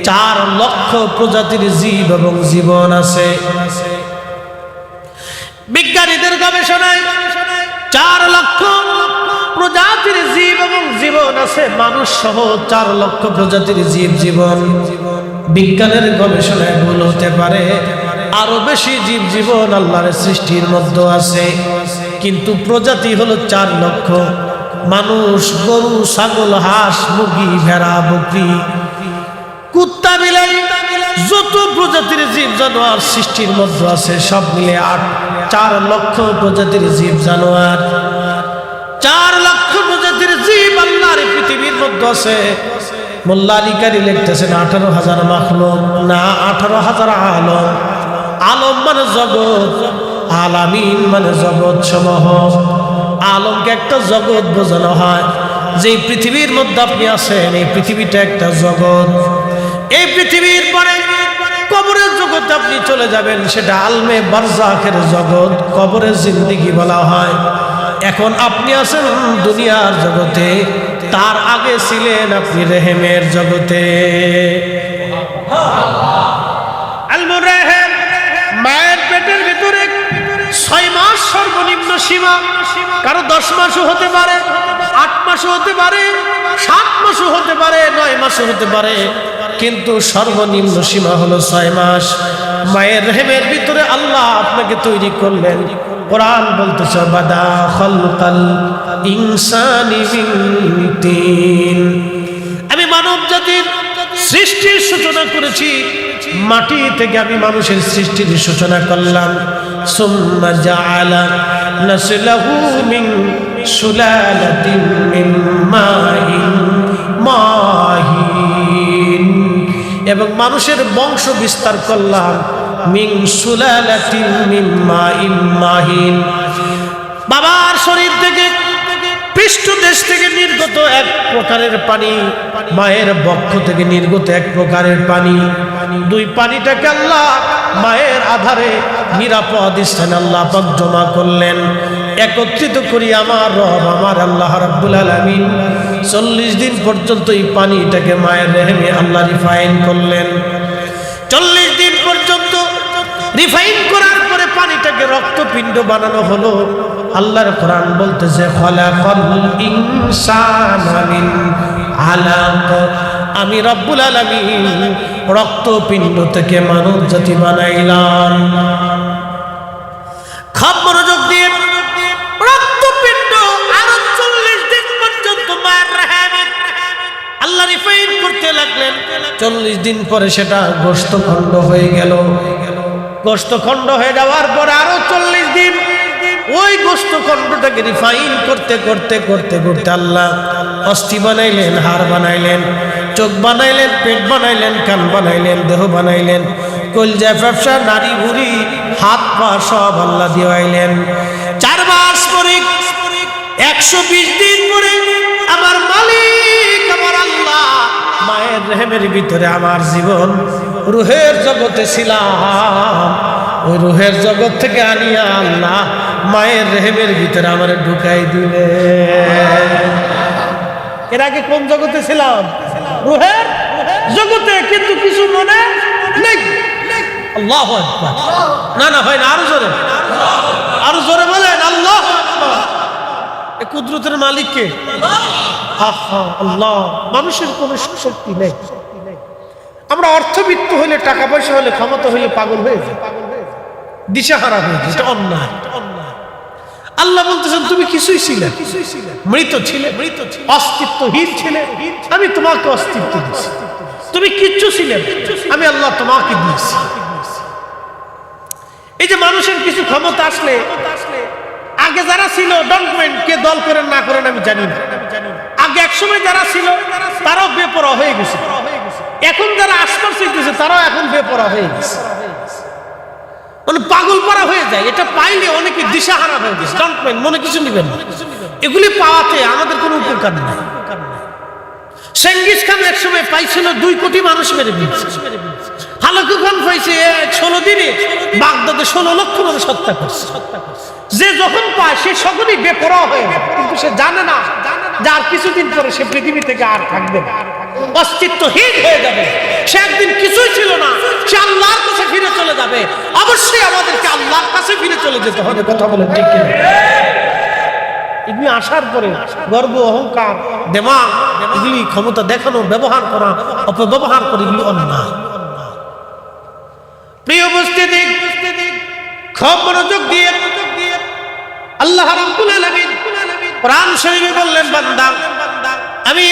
4 লক্ষ প্রজাতির জীব এবং জীবন আছে। বিজ্ঞানীদের গবেষণায় 4 লক্ষ প্রজাতির জীব এবং জীবন আছে, মানুষ সহ 4 লক্ষ প্রজাতির জীব জীবন। বিজ্ঞানের গবেষণায় ভুল হতে পারে, আরো বেশি জীব জীবন আল্লাহর সৃষ্টির মধ্যে আছে, কিন্তু প্রজাতি হলো 4 লক্ষ। মানুষ, গরু, ছাগল, হাঁস, মুরগি, ভেড়া, বকরি, কুত্তা, বিলাই, যত প্রজাতির জীব জানোয়ার সৃষ্টির মধ্যে আছে সব মিলে 4 লক্ষ প্রজাতির জীব জানোয়ার। 4 লক্ষ প্রজাতির জীব আল্লাহর পৃথিবীর মধ্যে আছে। মোল্লা আলী কারি লিখতেছেন 18,000 মাখলুক না, 18,000 আলম। আলম মানে জগৎ, আলামিন মানে জগৎ সমূহ। আলমকে একটা জগৎ বোঝানো হয়। যে পৃথিবীর মধ্যে আপনি আছেন এই পৃথিবীটা একটা জগৎ। এই পৃথিবীর পরে কবরের জগতে আপনি চলে যাবেন, সেটা আলমে বারজাখের জগৎ, কবরের জিন্দেগি বলা হয়। এখন আপনি আছেন দুনিয়ার জগতে, তার আগে ছিলেন আপনি রেহেমের জগতে। মায়ের পেটের ভিতরে 6 মাস সর্বনিম্ন সীমা, কারো 10 মাসও হতে পারে, 8 মাসও হতে পারে, 7 মাসও হতে পারে, 9 মাসও হতে পারে, কিন্তু সর্বনিম্ন সীমা হলো 6 মাস। মায়ের রেহেমের ভিতরে আল্লাহ আপনাকে তৈরি করলেন। কোরআন বলতেছে বাদা খালকাল ইনসানি মিন তিন, আমি মানব জাতির সৃষ্টির সূচনা করেছি মাটি থেকে, আমি মানুষের সৃষ্টির সূচনা করলাম। সুম্মা জাআলা নাসলাহু মিন সুলালাতিন মিন মাইন মাহিন, এবং মানুষের বংশ বিস্তার করলাম মিন সুলালাতিন মিন মাইন মাহিন, বাবার শরীর থেকে পৃষ্ঠদেশ থেকে নির্গত এক প্রকারের পানি, মায়ের বক্ষ থেকে নির্গত এক প্রকারের পানি। 2 পানিটাকে আল্লাহ মায়ের আধারে নিরাপদ স্থানে আল্লাহ পাক জমা করলেন, একত্রিত করি আমার রব আমার আল্লাহ রাব্বুল আলামিন 40 দিন পর্যন্ত এই পানিটাকে মায়ের রেহেমে আল্লাহ রিফাইন করলেন। 40 দিন পর্যন্ত রিফাইন করার পরে পানিটাকে রক্তপিণ্ড বানানো হলো। আল্লাহর কোরআন বলতেছে খালাকাল ইনসানা মিন আলাক, আমি রব্বুল আলামিন রক্তপিণ্ড থেকে মানব জাতি বানাইলাম। খুব মনোযোগ দিয়ে রক্তপিণ্ড আরো 40 দিন পর্যন্ত মায়ের রেহেমে আল্লাহ রিফাইন করতে লাগলেন। 40 দিন পরে সেটা গোশতখণ্ড হয়ে গেল। গোশতখণ্ড হয়ে যাওয়ার পরে আরো 40 দিন ওই গোশতখণ্ডটাকে রিফাইন করতে করতে করতে করতে আল্লাহ অস্থি বানাইলেন, হাড় বানাইলেন, চোখ বানাইলেন, পেট বানাইলেন, কান বানাইলেন, দেহ বানাইলেন, কলজা, ফেফসা, নাড়ি ভুঁড়ি, হাত পা সব আল্লাহ দিয়াইলেন। 4 মাস পরে 120 দিন পরে আমার মালিক আমার আল্লাহ মায়ের রেহেমের ভিতরে আমার জীবন রুহের জগতে ছিলাম, ওই রুহের জগৎ থেকে আনিয়া আল্লাহ মায়ের রেহেমের ভিতরে আমার ঢুকাই দিলেন। এর আগে কোন জগতে ছিলাম? রুহের জগতে, কিন্তু কিছু মনে নেই। আল্লাহু আকবার। না না হয় না, আরো জোরে। আর জোরে বলেন আল্লাহু আকবার। এই কুদরতের মালিক কে? আল্লাহ। মানুষের কোনো শক্তি নেই। আমরা অর্থবিত্ত হইলে, টাকা পয়সা হলে, ক্ষমতা হইলে পাগল হয়ে যায়, দিশাহারা হয়ে যায়। এটা অন্যায়। আল্লাহ বলতেছেন তুমি কিছুই ছিলে, মৃত ছিলে, অস্তিত্বহীন ছিলে, আমি তোমাকে অস্তিত্ব দিয়েছি। তুমি কিচ্ছু ছিলে, আমি আল্লাহ তোমাকে দিয়েছি। এই যে মানুষের কিছু ক্ষমতা আসলে, আগে যারা ছিল ডোন্ট মাইন্ড, কে দল করেন না করেন আমি জানি না। আগে একসময় যারা ছিল তারাও বেপরোয়া হয়ে গেছে। এখন যারা আশপাশ দিতেছে তারাও এখন বেপরোয়া হয়ে গেছে, মানে পাগল পারা হয়ে যায়। এটা পাইলে অনেকে দিশাহারা হয়ে গেছে। ডোন্ট মাইন্ড, মনে কিছু নেবেন না। এগুলি পাওয়াতে আমাদের কোনো উপকার নেই। চেঙ্গিস খান একসময় পাইছিল 2 কোটি মানুষ মেরে দিয়েছে। হালাকু খান পাইছে 16 দিনে বাগদাদে 16 লক্ষ মানুষ হত্যা করছে। যে যখন পায় সে সকলেই বেপরোয়া হয়ে যায়, কিন্তু সে জানে না যে আর কিছুদিন পরে সে পৃথিবী থেকে আর থাকবে না, অস্তিত্বহীন হয়ে যাবে। সে একদিন কিছুই ছিল না, সে আল্লাহর কাছে ফিরে চলে যাবে। অবশ্যই আমাদেরকে আল্লাহর কাছে ফিরে চলে যেতে হবে। কথা বলেন ঠিক কিনা? এগুলি আসার পরে গর্ব, অহংকার, দেমাগ, এগুলি ক্ষমতা দেখানো, ব্যবহার করা, অপব্যবহার করে এগুলি অন্যায়। প্রিয় উপস্থিতি, খুব মনোযোগ দিয়ে আল্লাহ রাব্বুল আলামিন কোরআন শরীফে বললেন, বান্দা আমি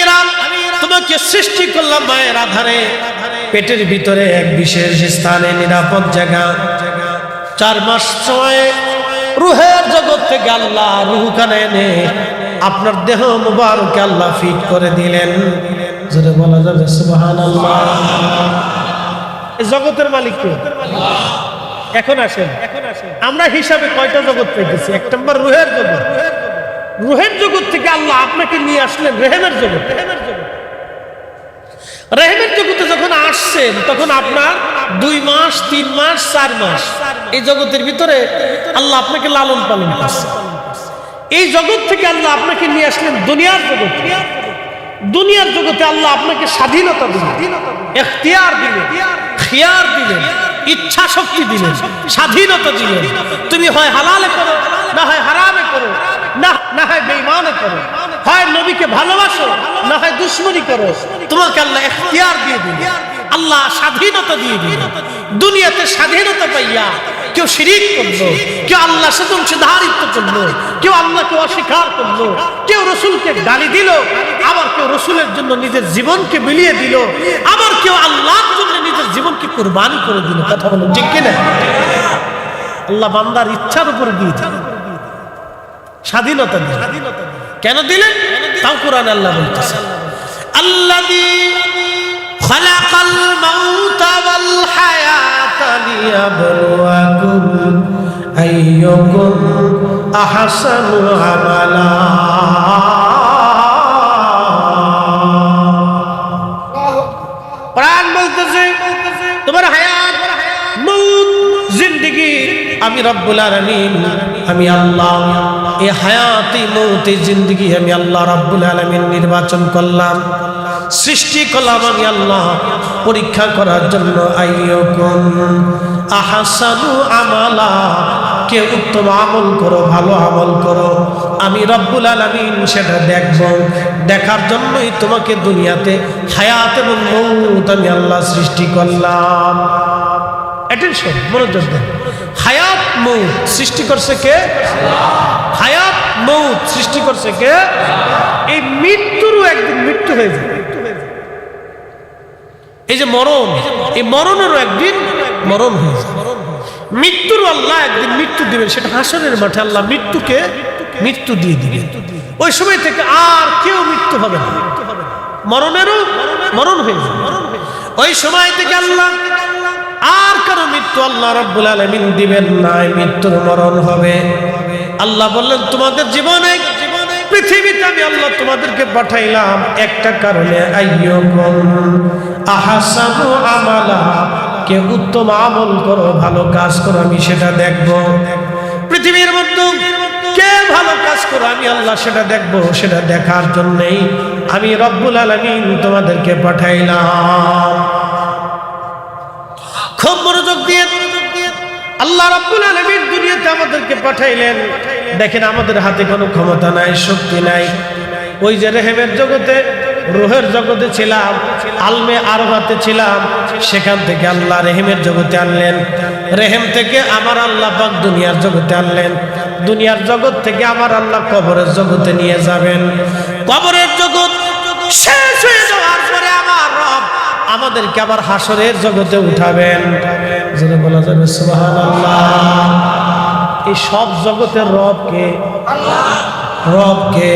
তোমাকে সৃষ্টি করলাম মায়ের আধারে, পেটের ভিতরে এক বিশেষ স্থানে, নিরাপদ জায়গা। 4 মাস সময় রুহের জগৎ থেকে আল্লাহ রূহ কানে এনে আপনার দেহ মুবারকে আল্লাহ ফিট করে দিলেন। জোরে বলা যাবে সুবহানাল্লাহ। এই জগতের মালিক কে? এখন আসেন, আমরা হিসাবে কয়টা জগৎ পেয়েছি? 1 নম্বর রুহের জগৎ। রুহের জগৎ থেকে আল্লাহ আপনাকে নিয়ে আসলেন রেহেমের জগৎ। রেহেমের জগতে যখন আসছেন তখন আপনার 2 মাস, 3 মাস, 4 মাস এই জগতের ভিতরে আল্লাহ আপনাকে লালন পালন করছে। এই জগৎ থেকে আল্লাহ আপনাকে নিয়ে আসলেন দুনিয়ার জগতে। দুনিয়ার জগতে আল্লাহ আপনাকে স্বাধীনতা দিলেন, ইখতিয়ার দিলেন, খিয়ার দিলেন, ইচ্ছা শক্তি দিলেন, স্বাধীনতা দিলেন। তুমি হয় হালালে করো, না হয় হারামে করো, না হয় বেঈমানে করো, হয় নবীকে ভালোবাসো, না হয় দুশমনি করো। তোমাকে আল্লাহ ইখতিয়ার দিয়ে দিলেন, আল্লাহ স্বাধীনতা দিয়ে দিলেন। দুনিয়াতে স্বাধীনতা পাইয়া কেউ শিরিক করলো, কেউ আল্লাহর সাথে অংশীদারিত্ব করলো, কেউ আল্লাহকে অস্বীকার করলো, কেউ রসুলকে গালি দিল, আবার কেউ রসুলের জন্য নিজের জীবনকে বিলিয়ে দিল, আবার কেউ আল্লাহর জন্য নিজের জীবনকে কুরবানি করে দিল। কথা বলুন ঠিক কিনা? আল্লাহ বান্দার ইচ্ছার উপর দিয়ে দিলেন স্বাধীনতা দিলেন। কেন দিলেন? তাও কোরআনে আল্লাহ বলতেছেন, আল্লাযী খালাকাল মাউতা ওয়াল হায়াতা লিয়াবলুয়াকুম আইয়ুকুম আহসানু আমালা। কোরআন বলতেছে তোমার হায়াত, মউত, জিন্দেগি আমি রব্বুল আলামিন, আমি আল্লাহ এই হায়াতি মউতি জিন্দেগি আমি আল্লাহ রব্বুল আলামিন নির্বাচন করলাম, সৃষ্টি করলাম আমি আল্লাহ পরীক্ষা করার জন্য। আইয়ুকুম আহসানু আমালা, কে উত্তম আমল করো, ভালো আমল করো, আমি রব্বুল আলামিন সেটা দেখব। দেখার জন্যই তোমাকে দুনিয়াতে হায়াত এবং মউত আমি আল্লাহ সৃষ্টি করলাম। অ্যাটেনশন, মনোযোগ দেন। হায়াত মউত সৃষ্টি করছে কে? হায়াত মউত সৃষ্টি করছে কে? এই মৃত্যুরও একদিন মৃত্যু হয়ে যাবে। এই যে মরণ, এই মরণেরও একদিন মরণ হয়ে যাবে। মৃত্যুরও আল্লাহ একদিন মৃত্যু দিবেন, সেটা হাসরের মাঠে আল্লাহ মৃত্যুকে মৃত্যু দিয়ে দিবেন। ওই সময় থেকে আর কেউ মৃত্যু হবে না, মরণেরও মরণ হয়ে যাবে। ওই সময় থেকে আল্লাহ আর কারো মৃত্যু আল্লাহ রাব্বুল আলামিন দিবেন না, মৃত্যুর মরণ হবে। আল্লাহ বললেন তোমাদের জীবনে পৃথিবীতে আমি আল্লাহ তোমাদেরকে পাঠাইলাম একটা কারণে, আইয়ুকুম আহসানু আমালা, কে উত্তম আমল করো, ভালো কাজ করো, আমি সেটা দেখব। পৃথিবীর মধ্যে কে ভালো কাজ করো আমি আল্লাহ সেটা দেখব। সেটা দেখার জন্যই আমি রব্বুল আলামিন তোমাদেরকে পাঠাইলাম। খুব মনোযোগ দিয়ে আল্লাহ রাব্বুল আলামিন দুনিয়াতে দুনিয়াতে আমাদেরকে পাঠাইলেন, দেখেন আমাদের হাতে কোনো ক্ষমতা নাই, শক্তি নাই। ওই যে রেহেমের জগতে, রুহের জগতে ছিলাম, আলমে আরফাতে ছিলাম, সেখান থেকে আল্লাহ রেহেমের জগতে আনলেন। রেহেম থেকে আমার আল্লাহ পাক দুনিয়ার জগতে আনলেন। দুনিয়ার জগৎ থেকে আমার আল্লাহ কবরের জগতে নিয়ে যাবেন। কবরের জগৎ শেষ হয়ে যাওয়ার পরে আমার রব আমাদেরকে আবার হাসরের জগতে উঠাবেন। যেটা বলা যাবে সুবহানাল্লাহ। এই সব জগতের রবকে, রবকে,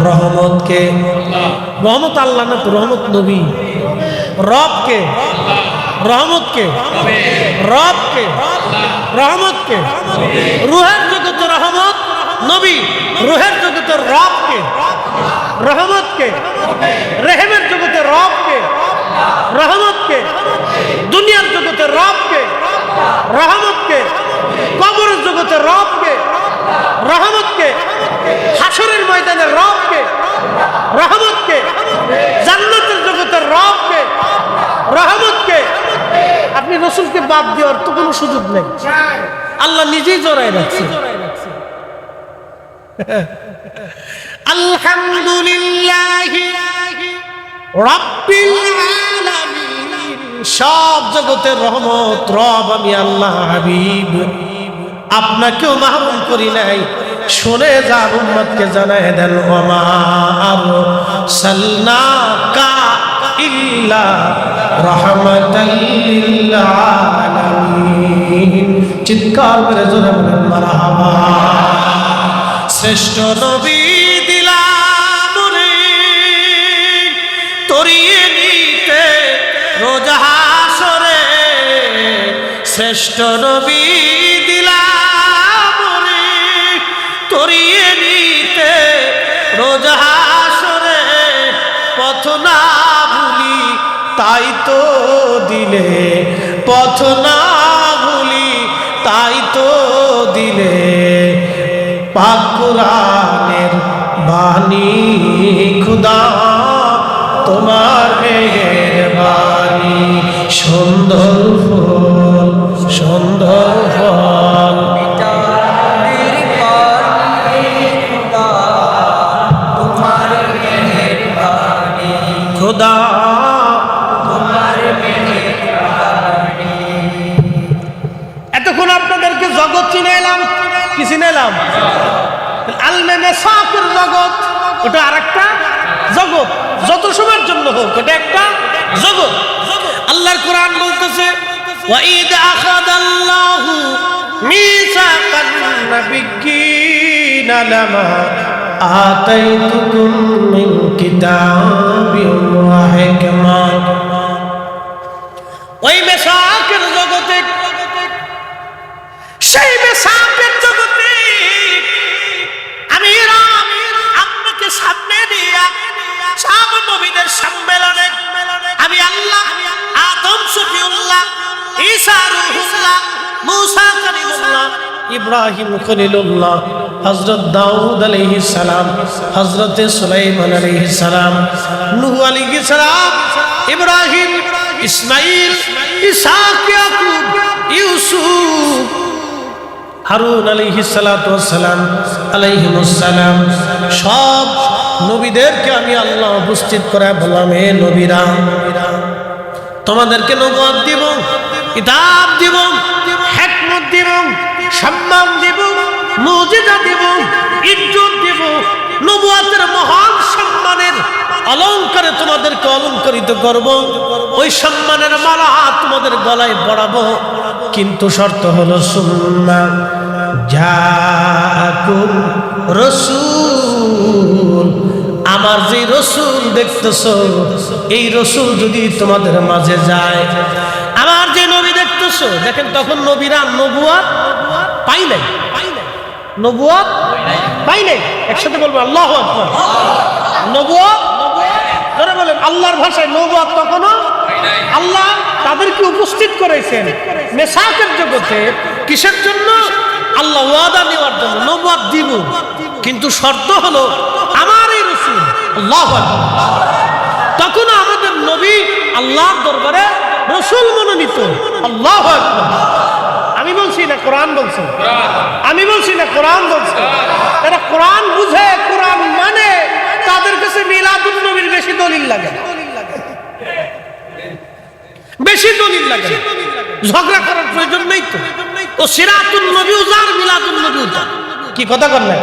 রহমতকে, রহমত আল্লাহ না তো, রহমত নবী। রবকে, রহমতকে, রবকে, রহমতকে, রুহের জগতে রহমত নবী, রুহের জগতে রবকে, রহমতকে, রেহেমের জগতে রবকে, রহমতকে, দুনিয়ার জগতে রবকে, রহমতকে, কবরের জগতে রবকে, রহমতকে, হাসরের ময়দানে রবকে, রহমতকে, জান্নাতের জগতের রবকে, রহমতকে। আপনি রাসূলকে বাদ দেওয়ার তো কোনো সুযোগ নেই, আল্লাহ নিজেই জড়ায় রাখছে। আলহামদুলিল্লাহি রাব্বিল আলামিন। সব জগতের রহমত রব আমি আল্লাহ হাবিব, আপনাকেও মাহরুম করি নাই। শুনে যান, উম্মতকে জানায় দেন, ওমা আরসালনাকা ইল্লা রাহমাতাল লিল আলামিন। চিৎকার করে জোরে বলেন মারহাবা। শ্রেষ্ঠ নবী দিলাম রে তরিয়ে নিতে রোজ হাসরে, শ্রেষ্ঠ নবী দিলাম রে তরিয়ে নিতে রোজ হাসরে। পথ না ভুলি তাই তো দিলে, পথ না ভুলি তাই তো দিলে, পাক কুরআনের বাণী খুদা তোমার মেহেরবানি। সুন্দর ফুল, সুন্দর ফল, খুদা তোমার মেহেরবানি। এতক্ষণ আপনাদেরকে জগৎ চিনাইলাম, কি চিনাইলাম? আলমে মেসাকের জগৎ, ওটা আরেকটা জগৎ। যত সময়ের জন্য হোক, ওটা একটা জগৎ। আল্লাহর কোরআন বলতেছে, ওয়াইদ আখাযাল্লাহু মিসাকান নাবিয়্যিনা লামা আতাইতুকুম মিন কিতাবিন ওয়া হিকমা। ওই মেসাকের জগতে, সেই মেসাকের জগতে আমি আপনাকে সামনে নিয়ে সব নবীদের সম্মেলনে আমি আল্লাহ আদম শফিউল্লাহ, ঈসা রূহুল্লাহ, মূসা কালিমুল্লাহ, ইব্রাহিম খলিলুল্লাহ, হযরত দাউদ আলাইহিস সালাম, হযরত সুলাইমান আলাইহিস সালাম, নূহ আলাইহিস সালাম, ইব্রাহিম, ইসমাঈল, ইসহাক, ইয়াকুব, ইউসুফ, হারুন আলাইহিস সালাতু ওয়াস সালাম আলাইহিমুস সালাম, সব নবীদেরকে আমি আল্লাহ উপস্থিত করে বললাম, হে নবীরা, তোমাদেরকে নবুয়ত দিব, কিতাব দিব, হিকমত দিব, সম্মান দিব, মুজিজা দিব, ইজ্জত দিব, নবুয়তের মহান সম্মানের অলংকারে তোমাদেরকে অলংকারিত করব, ওই সম্মানের মালা তোমাদের গলায় পরাবো। কিন্তু শর্ত হলো, সুম্মা জাআকুম রাসূল, আমার যে রসুল দেখতেছো, এই রসুল যদি তোমাদের মাঝে যায়, আমার যে নবী দেখতেছো, দেখেন তখন নবীরা নবুয়ত পাই নাই, নবুয়ত পাই নাই। একসাথে বলবো আল্লাহু আকবার। নবুয়ত, ধরে বলেন আল্লাহর ভাষায় নবুয়ত তখনও আল্লাহ তাদেরকে উপস্থিত করেছেন মেসাকের জগতে। কিসের জন্য? আল্লাহ ওয়াদা নেওয়ার জন্য। নবুয়ত দিব, কিন্তু শর্ত হলো আমার এই রাসূল। আল্লাহু আকবার। তখন আমাদের নবী আল্লাহর দরবারে রাসূল মনোনীত। আল্লাহু আকবার। আমি বলছি না, কোরআন বলছে? আমি বলছি না, কোরআন বলছে। এরা কোরআন বুঝে, কোরআন মানে, তাদের কাছে মিলাদুন নবীর বেশি দলিল লাগে, বেশি দলিল লাগে। ঝগড়া করার প্রয়োজন নেই তো। ও সিরাতুন নবী যার, মিলাদুন নবী যার। কি কথা কর না?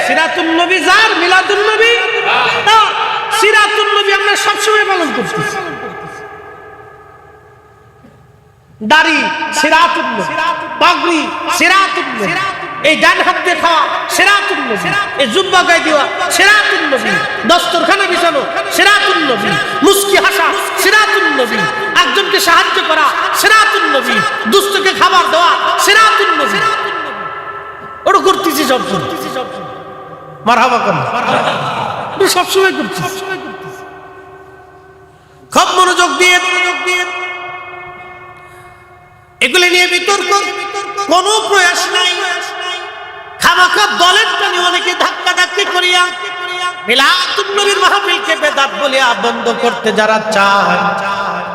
সিরাতুন নবী যার, মিলাদুন নবী তার। সিরাতুন নবী আমরা সবসময় পালন করতেছি। দাড়ি সিরাতুন নবী, পাগড়ি সিরাতুন নবী, এই ডান হাত দিয়ে খাওয়া সিরাতুন নবী, এই জুব্বা গায়ে দেওয়া সিরাতুন নবী, দস্তরখানা বিছানো সিরাতুন নবী, মুস্কি হাসা সিরাতুন নবী, একজনকে সাহায্য করা সিরাতুন নবী, দুস্থকে খাবার দেওয়া সিরাতুন নবী। ওটা করতেছি সব, মারহাবা করেন, সবসময় করতেছি। খুব মনোযোগ দিয়ে এগুলি নিয়ে বিতর্ক কোনো প্রয়াস নাই। খামাখা দলের টানে অনেকে ধাক্কা ধাক্কি করিয়া মিলাদুন নবীর মাহফিলকে বেদাত বলিয়া বন্ধ করতে যারা চায়,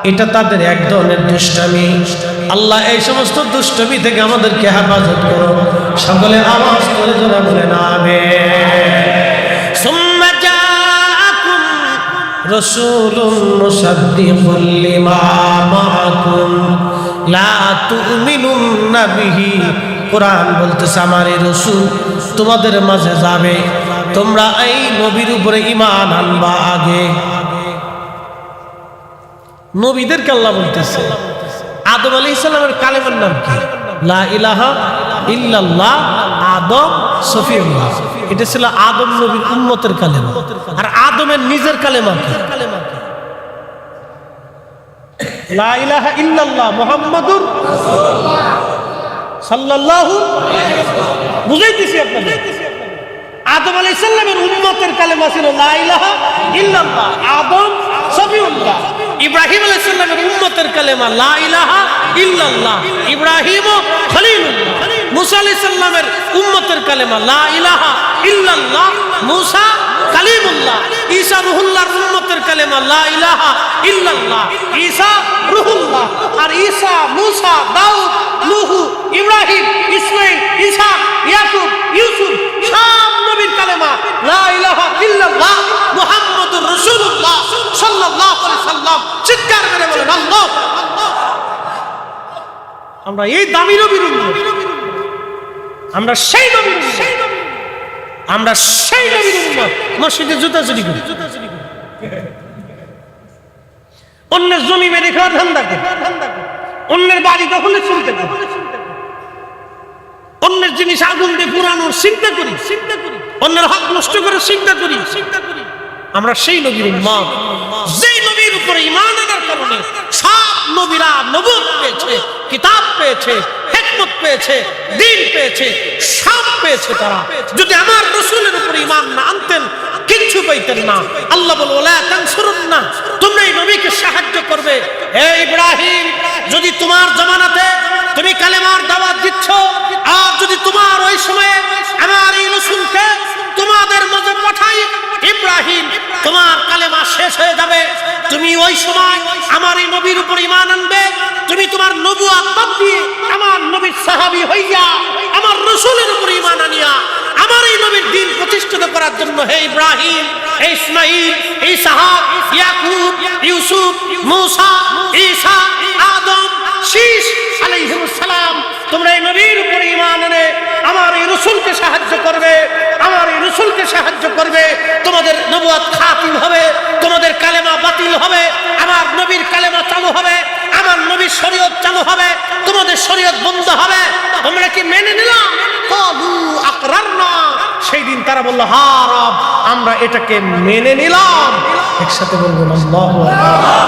এটা তাদের এক ধরনের দুষ্টামি। আল্লাহ এই সমস্ত দুষ্টামি থেকে আমাদেরকে হেফাজত করো। সকলে আওয়াজ করে জোরে বলেন আমিন। সুম্মা জাআকুম রাসূলুন মুসাদ্দিকুল লিমা মাআকুম লা তুমিনুন্না বিহি। কোরআন বলতেছে আমার এই রাসূল তোমাদের মাঝে যাবে, তোমরা এই নবীর উপরে ঈমান আনবা আগে। নবীদেরকে আল্লাহ বলতেছে। আদম আলাইহিস সালামের কালেমার নাম কি? লা ইলাহা ইল্লাল্লাহ, আদম সফিউল্লাহ। এটা ছিল আদম নবীর উম্মতের কালেমা। আর আদমের নিজের কালেমা কি? লা ইলাহা ইল্লাল্লাহ মুহাম্মাদুর রাসূলুল্লাহ সাল্লাল্লাহু আলাইহি ওয়াসাল্লাম। বুঝাইতেছি আপনাদের। আদম আলাইহিস সালামের উম্মতের কালেমা ছিল লা ইলাহা ইল্লাল্লাহ, আদম সফিউল্লাহ। ইব্রাহিম আলাইহিস সালামের উম্মতের কালেমা লা ইলাহা ইল্লাল্লাহ, ইব্রাহিম খলিলুল্লাহ। মুসা আলাইহিস সালামের উম্মতের কালেমা লা ইলাহা ইল্লাল্লাহ, মুসা কালিমুল্লাহ। ঈসা রুহুল্লাহর উম্মতের কালেমা লা ইলাহা ইল্লাল্লাহ, ঈসা রুহুল্লাহ। আর ঈসা, মুসা, দাউদ, নূহ, ইব্রাহিম, ইসমাঈল, ইসহাক, ইয়াকুব, ইউসুফ সব নবীর কালেমা লা ইলাহা ইল্লাল্লাহ মুহাম্মাদুর রাসূলুল্লাহ সাল্লাল্লাহু আলাইহি সাল্লাম। চিৎকার করে বলেন আল্লাহ। আমরা এই দামি নবীর উম্মত, আমরা সেই নবীর উম্মত, আমরা সেই নবীর উম্মত। মসজিদে জুতা চুরি করি, অন্যের জমি মেরে খাওয়ার ধান্দা করি, অন্যের বাড়ি দখলে চলতে করি, অন্যের জিনিস আগুন দিয়ে পুরানোর চিন্তা করি, অন্যের হক নষ্ট করে চিন্তা করি। আমরা সেই নবীর উম্মত, যেই নবীর উপরে ঈমান আনার কারণে সব নবীরা নবুয়ত পেয়েছে, কিতাব পেয়েছে, হিকমত পেয়েছে, দ্বীন পেয়েছে, সব পেয়েছে তারা। যদি আমার রাসূলের উপরে ঈমান না আনতেন কিচ্ছু পাইতেন না। আল্লাহ বলে ওয়ালা তানসুরুন্না, তোমরা এই নবীকে সাহায্য করবে। হে ইব্রাহিম, যদি তোমার জামানাতে তুমি কালেমার দাওয়াত দিচ্ছ, আর যদি তোমার ওই সময়ে আমার এই রাসূলকে তোমাদের মাঝে পাঠাই, ইব্রাহিম তোমার কালেমা শেষ হয়ে যাবে। তুমি ওই সময় আমার এই নবীর উপর ঈমান আনবে, তুমি তোমার নবুয়ত বাদ দিয়ে আমার নবীর সাহাবী হইয়া আমার রাসূলের উপর ঈমান আনিয়া আমার এই নবীর দ্বীন প্রতিষ্ঠিত করার জন্য হে ইব্রাহিম, হে ইসমাঈল, ইসহাক, ইয়াকুব, ইউসুফ, মূসা, ঈসা, আদম, শীস আলাইহিস সালাম, তোমরা এই নবীর উপর ঈমান আনে আমার এই রাসূলকে সাহায্য করবে, আমার এই রাসূলকে সাহায্য করবে। তোমাদের নবুয়ত খাতিম হবে, তোমাদের কালেমা বাতিল হবে, আমার নবীর কালেমা চালু হবে, আমার নবীর শরীয়ত চালু হবে, তোমাদের শরীয়ত বন্ধ হবে। তোমরা কি মেনে নিলাম? ক্বালু আকরারনা। সেই দিন তারা বলল হা রব, আমরা এটাকে মেনে নিলাম। একসাথে বলবো আল্লাহু আকবার।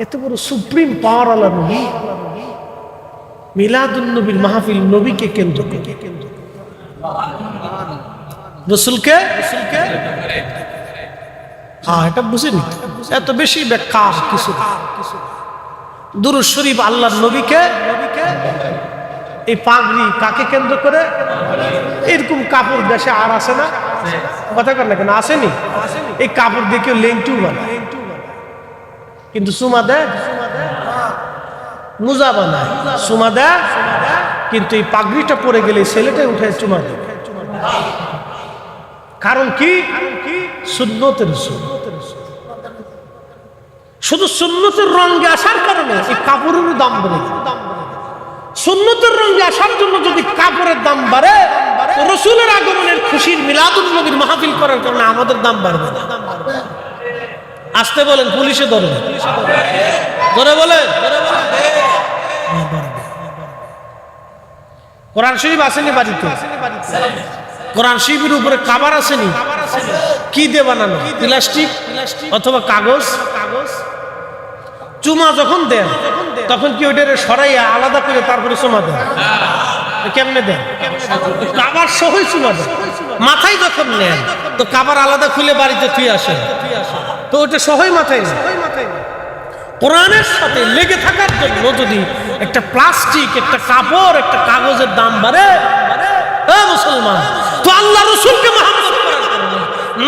এত বড় সুপ্রিম পাওয়ার আলা নবী, মিলাদুন নবীর মাহফিল নবীকে কেন্দ্র করে, রাসূলকে এটা বুঝেনি। এত বেশি ব্যাখ্যা কিছু। দুরূদ শরীফ আল্লাহর নবীকে, এই পাগড়ি কাকে কেন্দ্র করে? এরকম কাপড় দেশে আর আছে না? কথা কর না কেন, আসেনি? এই কাপড় দিয়ে কেউ লেংটু বানায়, কিন্তু চুমা দেয়। মুজা বানায়, চুমা দেয়, কিন্তু এই পাগড়িটা পরে গেলে ছেলেটাই উঠে চুমা দেয়। কারণ কি? সুন্নতের শুধু সুন্নতের রঙে আসার কারণে এই কাপড়ের দাম বেড়ে যায়। সুন্নতের রঙে আসার জন্য যদি কাপড়ের দাম বাড়ে, রাসূলের আগমনের খুশির মিলাদুন নবীর মাহফিল করার কারণে আমাদের দাম বাড়বে না। আসতে বলেন, পুলিশে ধরে ধরে বলেন। কোরআন শরীফ আসেনি বাড়িতে? কোরআন শরীফের উপরে কাভার আসেনি? কি দিয়ে বানানো? প্লাস্টিক অথবা কাগজ। চুমা যখন দেন তখন কি ওইটারে সরাইয়া আলাদা করে তারপরে চুমা দেন? কেমনে দেন? কাভার সহই চুমা দেন। মাথায় যখন নেন তো কাভার আলাদা খুলে বাড়িতে থুয়ে আসে, তো ওটা সহই মাথায় নেন। কোরআনের সাথে লেগে থাকার জন্য যদি একটা প্লাস্টিক, একটা কাপড়, একটা কাগজের দাম বাড়ে, মুসলমান তো আল্লাহ রাসূলকে মহব্বত করার কারণে,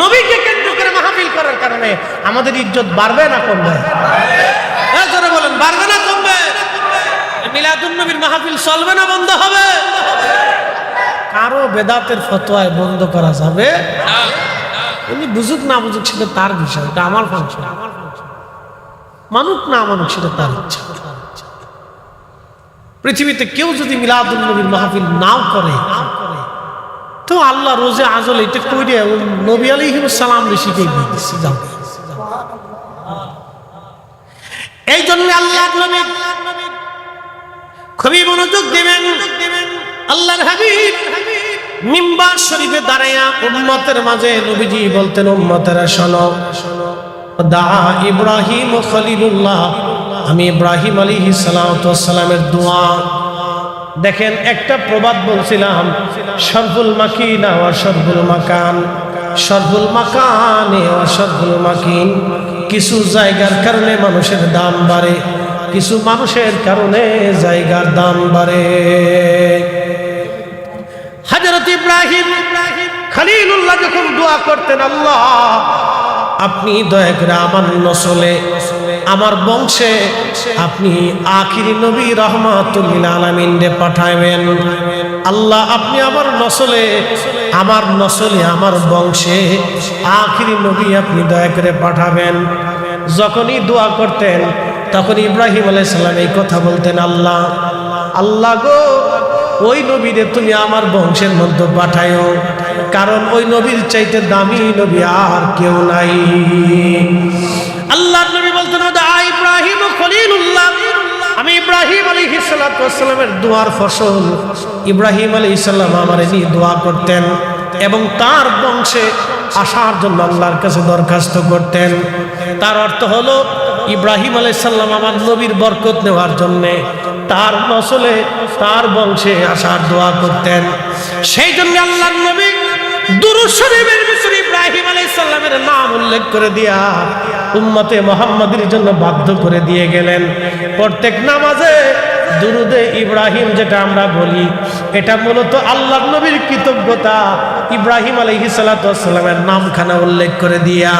নবীকে কেন্দ্র করে মাহফিল করার কারণে আমাদের ইজ্জত বাড়বে না কমবে? জোরে বলেন, বাড়বে না কমবে? মিলাদুন নবীর মাহফিল চলবে না বন্ধ হবে? কারো বেদাতের ফতোয়ায় বন্ধ করা যাবে না। উনি বুঝুক না বুঝুক সেটা তার বিষয়, এটা আমার ফাংশন। মানুক না মানুক সেটা তার ইচ্ছা। পৃথিবীতে কেউ যদি মিলাদুন নবীর মাহফিল নাও করে তো আল্লাহ রোজে আজল এটা কইরে নবী আলাইহিস সালাম শিখিয়ে দিয়েছে। এই জন্য আল্লাহ নবী খুবই মনোযোগ দিবেন। আল্লাহর হাবিব মিম্বার শরীফে দাঁড়ায়া উম্মতের মাঝে নবীজি বলতেন, উম্মতেরা শোনো, দা ইব্রাহিম খলিলুল্লাহ, আমি ইব্রাহিম আলাইহিস সালামের দোয়া। দেখেন, একটা প্রবাদ বলছিলাম, শরফুল মাকিনা ওয়া শরফুল মাকান, শরফুল মাকানে ওয়া শরফুল মাকিন। কিছু জায়গার কারণে মানুষের দাম বাড়ে, কিছু মানুষের কারণে জায়গার দাম বাড়ে। হযরত ইব্রাহিম খলিলুল্লাহ যখন দোয়া করতেন, আল্লাহ আপনি দয়া করে আমার নসলে, আমার বংশে আপনি আখিরি নবী রাহমাতুল লিল আলামিন রে পাঠাবেন। আল্লাহ আপনি আমার নসলে, আমার বংশে আখিরি নবী আপনি দয়া করে পাঠাবেন। যখনই দোয়া করতেন তখন ইব্রাহিম আলাইহিস সালাম এই কথা বলতেন, আল্লাহ গো, ওই নবীরে তুমি আমার বংশের মধ্যে পাঠায়ো, কারণ ওই নবীর চাইতে দামি নবী আর কেউ নাই। আল্লাহর নবী বলতেন, ইব্রাহিম খলিলুল্লাহ, আমি ইব্রাহিম আলাইহিস সালামের দোয়ার ফসল। ইব্রাহিম আলাইহিস সালাম আমারে নিয়ে দোয়া করতেন এবং তার বংশে আসার জন্য আল্লাহর কাছে দরখাস্ত করতেন। তার অর্থ হলো ইব্রাহিম আলাইহিস সালাম আমার নবীর বরকত নেওয়ার জন্য তার নসলে, তার বংশে আসার দোয়া করতেন। সেই জন্য আল্লাহর নবী দুরূদ শরীফের ভিতরে ইব্রাহিম আলাইহিস সালামের নাম উল্লেখ করে দিয়া উম্মতে মুহাম্মাদের জন্য বাধ্য করে দিয়ে গেলেন। প্রত্যেক নামাজে দুরুদে ইব্রাহিম যেটা আমরা বলি, এটা মূলত আল্লাহর নবীর কৃতজ্ঞতা। ইব্রাহিম আলাইহিস সালামের নামখানা উল্লেখ করে দিয়া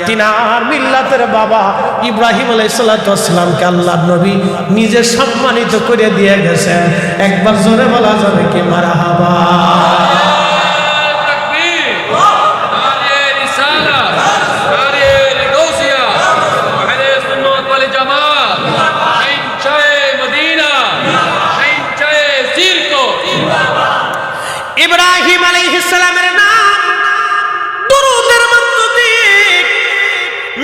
তিনার মিল্লাতের বাবা ইব্রাহিম আলাইহিস সালামকে আল্লাহর নবী নিজে সম্মানিত করে দিয়ে গেছেন। একবার জোরে বলা যাবে কি মারহাবা? ইব্রাহিম আলাইহিস সালামের নাম দুরূদের মধ্য দিয়ে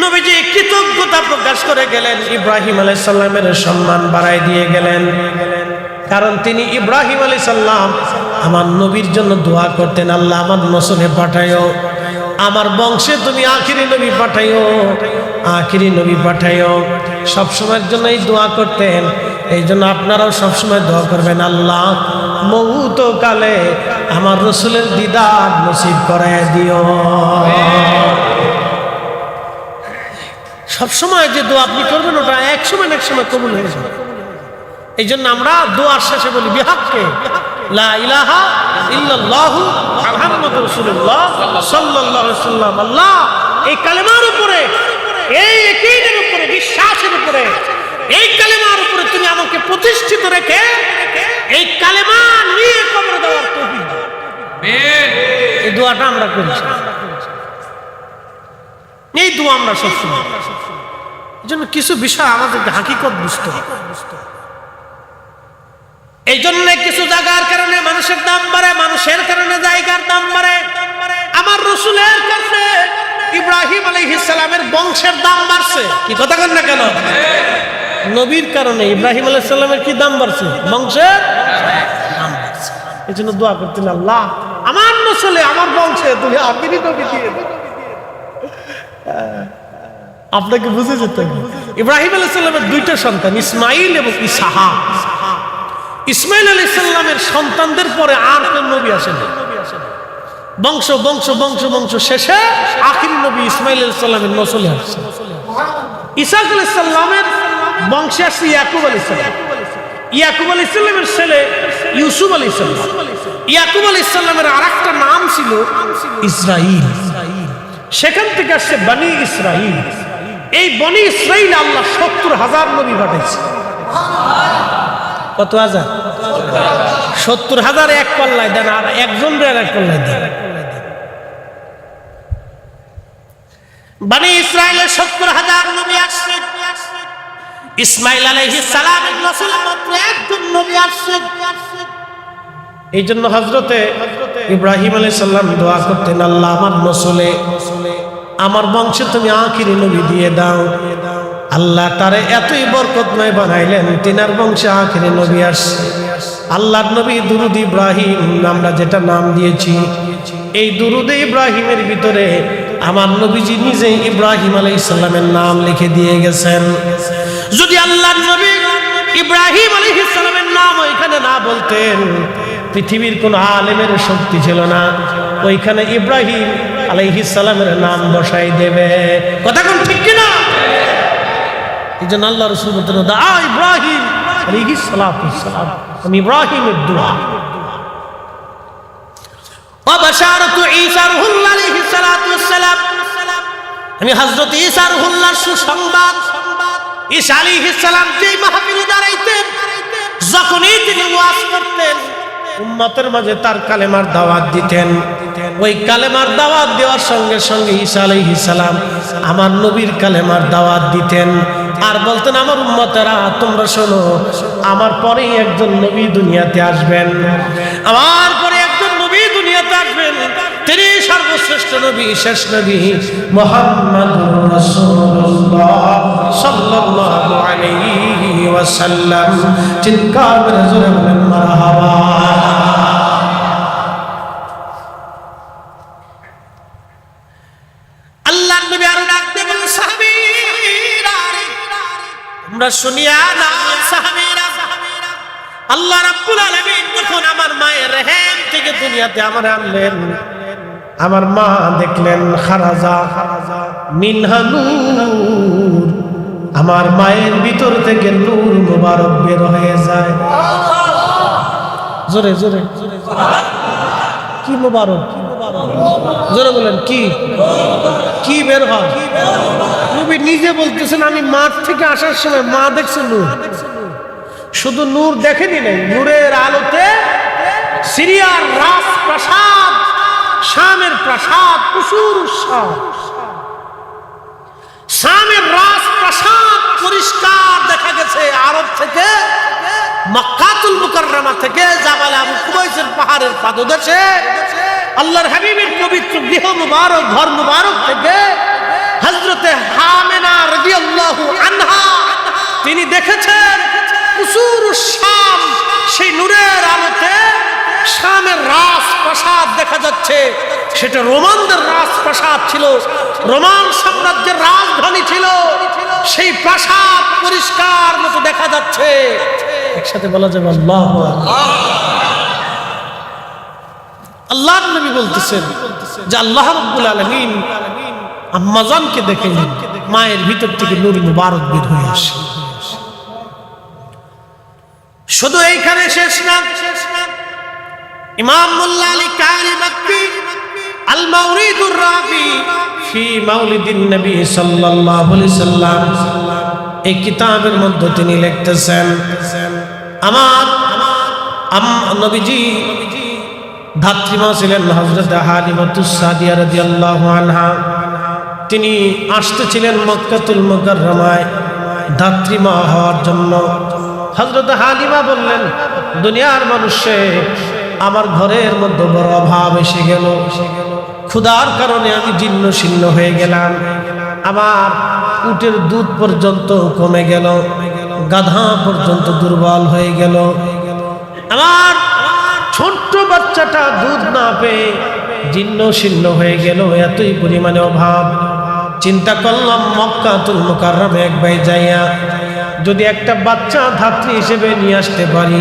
নবীজি কৃতজ্ঞতা প্রকাশ করে গেলেন, ইব্রাহিম আলাইহিস সালামের সম্মান বাড়ায় দিয়ে গেলেন। কারণ তিনি ইব্রাহিম আলাইহিস সালাম আমার নবীর জন্য দোয়া করতেন, আল্লাহ আমার নসলে পাঠায়ো, আমার বংশে তুমি আখিরি নবী পাঠায়ো, আখিরি নবী পাঠায়ো। সবসময়ের জন্য এই দোয়া করতেন। এই জন্য আপনারাও সবসময় দোয়া করবেন, আল্লাহ মৌত কালে আমার রসুলের দিদার নসিব করায় দিও। সবসময় যে দোয়া আপনি করবেন ওটা এক সময় না এক সময় কবুল হয়ে যাবে। এই জন্য আমরা দোয়ার শেষে বলি বিহাক্কে লা ইলাহা ইল্লাল্লাহু মুহাম্মাদুর রাসূলুল্লাহ সাল্লাল্লাহু আলাইহি ওয়াসাল্লাম। আল্লাহ এই কালেমার উপরে, এই ইয়াকিনের উপরে, বিশ্বাসের উপরে, এই কালেমার উপরে তুমি আমাকে প্রতিষ্ঠিত রেখে এই কালেমা নিয়ে কবর দেওয়ার তৌফিক দাও। এই দোয়াটা আমরা করি, এই দোয়া আমরা সবসময়। এই জন্য কিছু বিষয় আমাদেরকে হাকিকত বুঝতে হবে। এই জন্য কিছু জায়গার কারণে মানুষের দাম বাড়ে, মানুষের কারণে জায়গার দাম বাড়ে। আমার রাসূলের কাছে ইব্রাহিম আলাইহিস সালামের বংশের দাম বাড়ছে। কি কথা বলেন না কেন? নবীর কারণে ইব্রাহিম আলাইহিস সালামের কি দাম বাড়ছে? বংশের দাম বাড়ছে। এই জন্য দোয়া করতেন, আল্লাহ আমার নসলে আমার বংশে তুমি আখিরি নবী দিয়ে দাও। আপনাকে বুঝে যেতে হবে। ইব্রাহিম আলাইহিস সালামের দুইটা সন্তান, ইসমাইল এবং ইসহাক। ইসমাইল আলাইহিস সালামের সন্তানদের পরে আর কোন নবী আসেন না। বংশ বংশ বংশ বংশ শেষে আখিরি নবী ইসমাইল আলাইহিস সালামের নসলে আসছে। ইসহাক আলাইহিস সালামের বংশে আসছে ইয়াকুব আলাইহিস সালাম। ইয়াকুব আলাইহিস সালামের ছেলে ইউসুফ আলাইহিস সালাম। ইয়াকুব আলাইহিস সালামের আরেকটা নাম ছিল ইসরাইল। সেখান থেকে আসছে বনি ইসরাইল। এই বনি ইসরাইল আল্লাহ ৭০,০০০ নবী পাঠাইছে। কত হাজার? ৭০,০০০ এক পাল্লায় দেন, আর একজন এক পাল্লায় দেন। বনি ইসরাইলের ৭০,০০০ নবী আসছে। ইসমাইল আলাইহিস সালামের নসলে মাত্র একজন নবী আসছে। এই জন্য হযরতে ইব্রাহিম আলাইহিস সালাম দোয়া করতেন, আল্লাহ আমার নসলে আমার বংশে তুমি আখিরি নবী দিয়ে দাও। আল্লাহ তারে এতই বরকতময় বানাইলেন, তিনার বংশে আখিরি নবী আসছে। আল্লাহর নবী দুরুদ ইব্রাহিম আমরা যেটা নাম দিয়েছি, এই দুরুদে ইব্রাহিমের ভিতরে আমার নবীজি নিজে ইব্রাহিম আলাইহিস সালামের নাম লিখে দিয়ে গেছেন। যদি আল্লাহর নবী ইব্রাহিম আলাইহিস সালামের নাম ওইখানে না বলতেন, পৃথিবীর কোন আলেমের শক্তি ছিল না ওইখানে ইব্রাহিম আলাইহিস সালামের নাম বসাই দেবে। কথা কোন ঠিক কিনা? এই জন্য আল্লাহ রাসূল বলতেন, দা ইব্রাহিম আলাইহিস সালাম, আমি ইব্রাহিমের দোয়া। ওয়া বাশারাতু ঈসা রূহুল্লাহ আলাইহিস সালাম, আমি হযরত ঈসা রূহুল্লাহর সুসংবাদ। ঈসা আলাইহিস সালাম যেই মাহফিলে দাঁড়াইতেন, যখনই তিনি ওয়াজ করতেন, উম্মতের মাঝে তার কালেমার দাওয়াত দিতেন। ওই কালেমার দাওয়াত দেওয়ার সঙ্গে সঙ্গে ঈসা আলাইহিস সালাম আমার নবীর কালেমার দাওয়াত দিতেন আর বলতেন, আমার উম্মতেরা তোমরা শোনো, আমার পরেই একজন নবী দুনিয়াতে আসবেন, আমার পরে একজন নবী দুনিয়াতে আসবেন, তিনি সর্বশ্রেষ্ঠ নবী, শেষ নবী মুহাম্মাদুর রাসূলুল্লাহ সাল্লাল্লাহু আলাইহি ওয়াসাল্লাম। চিৎকার করে জোরে বলেন মারহাবা। আল্লাহর নবী আরো ডাকতে বলেন, সাহাবীরা তোমরা শুনিয়া নাও, সাহাবীরা আল্লাহ রাব্বুল আলামিন যখন আমার মায়ের রহম থেকে দুনিয়াতে আমার আনলেন, আমার মা দেখলেন খারাজা মিনহা নূর, আমার মায়ের ভিতর থেকে নূর মুবারক বের হয়ে যায়। জোরে জোরে কি মুবারক? জোরে বলেন কি কি বের হয়? নবী নিজে বলতেছেন, আমি মাঠ থেকে আসার সময় মা দেখছে নূর। শুধু নূর দেখেনি নাই, নূরের আলোতে সিরিয়ার রাজপ্রাসাদ, শামের প্রাসাদ, কুসুর শামের রাজপ্রাসাদ পরিষ্কার দেখা গেছে। আরব থেকে, মক্কাতুল মুকাররমা থেকে, জাবাল আবু কুবাইসের পাহাড়ের পাদদেশে আল্লাহর হাবিবের পবিত্র গৃহ মুবারক, ঘর মুবারক থেকে হযরতে হামেনা রাদিয়াল্লাহু আনহা তিনি দেখেছেন কুসুর শাম, সেই নূরের আলোতে শামের রাজপ্রাসাদ দেখা যাচ্ছে। সেটা রোমানদের রাজপ্রাসাদ ছিল, রোমান সাম্রাজ্যের রাজধানী ছিল। সেই প্রাসাদ পরিষ্কার মতো দেখা যাচ্ছে। একসাথে বলা যাবে আল্লাহু আকবার। আল্লাহর নবী বলতেছেন যে আল্লাহ রাব্বুল আলামিন আম্মাজানকে দেখেন, মায়ের ভিতর থেকে নূর মুবারক বের হয়ে আসে। শুধু এইখানে শেষ না, ইমাম মোল্লা আলী কারি মাক্কি আল মাওরিদুর রাফি ফি মাউলিদিন নবী সাল্লাল্লাহু আলাইহি সাল্লাম এই কিতাবের মধ্যে তিনি লিখতেছেন, আমার নবীজি ধাত্রীমা ছিলেন হযরত হালিমাতুস সাদিয়া রাদিয়াল্লাহু আনহা। তিনি আসতেছিলেন মক্কাতুল মুকাররমায় ধাত্রীমা হওয়ার জন্য। হযরত হালিমা বললেন, দুনিয়ার মানুষে আমার ঘরের মধ্যে বড় অভাব এসে গেল, ক্ষুধার কারণে আমি জীর্ণ শীর্ণ হয়ে গেলাম, আমার উটের দুধ পর্যন্ত কমে গেল, গাধা পর্যন্ত দুর্বল হয়ে গেল, আমার ছোট্ট বাচ্চাটা দুধ না পেয়ে জীর্ণ শীর্ণ হয়ে গেল, এতই পরিমাণে অভাব। চিন্তা করলাম মক্কাতুল মুকাররমে একবার যাইয়া যদি একটা বাচ্চা ধাত্রী হিসেবে নিয়ে আসতে পারি,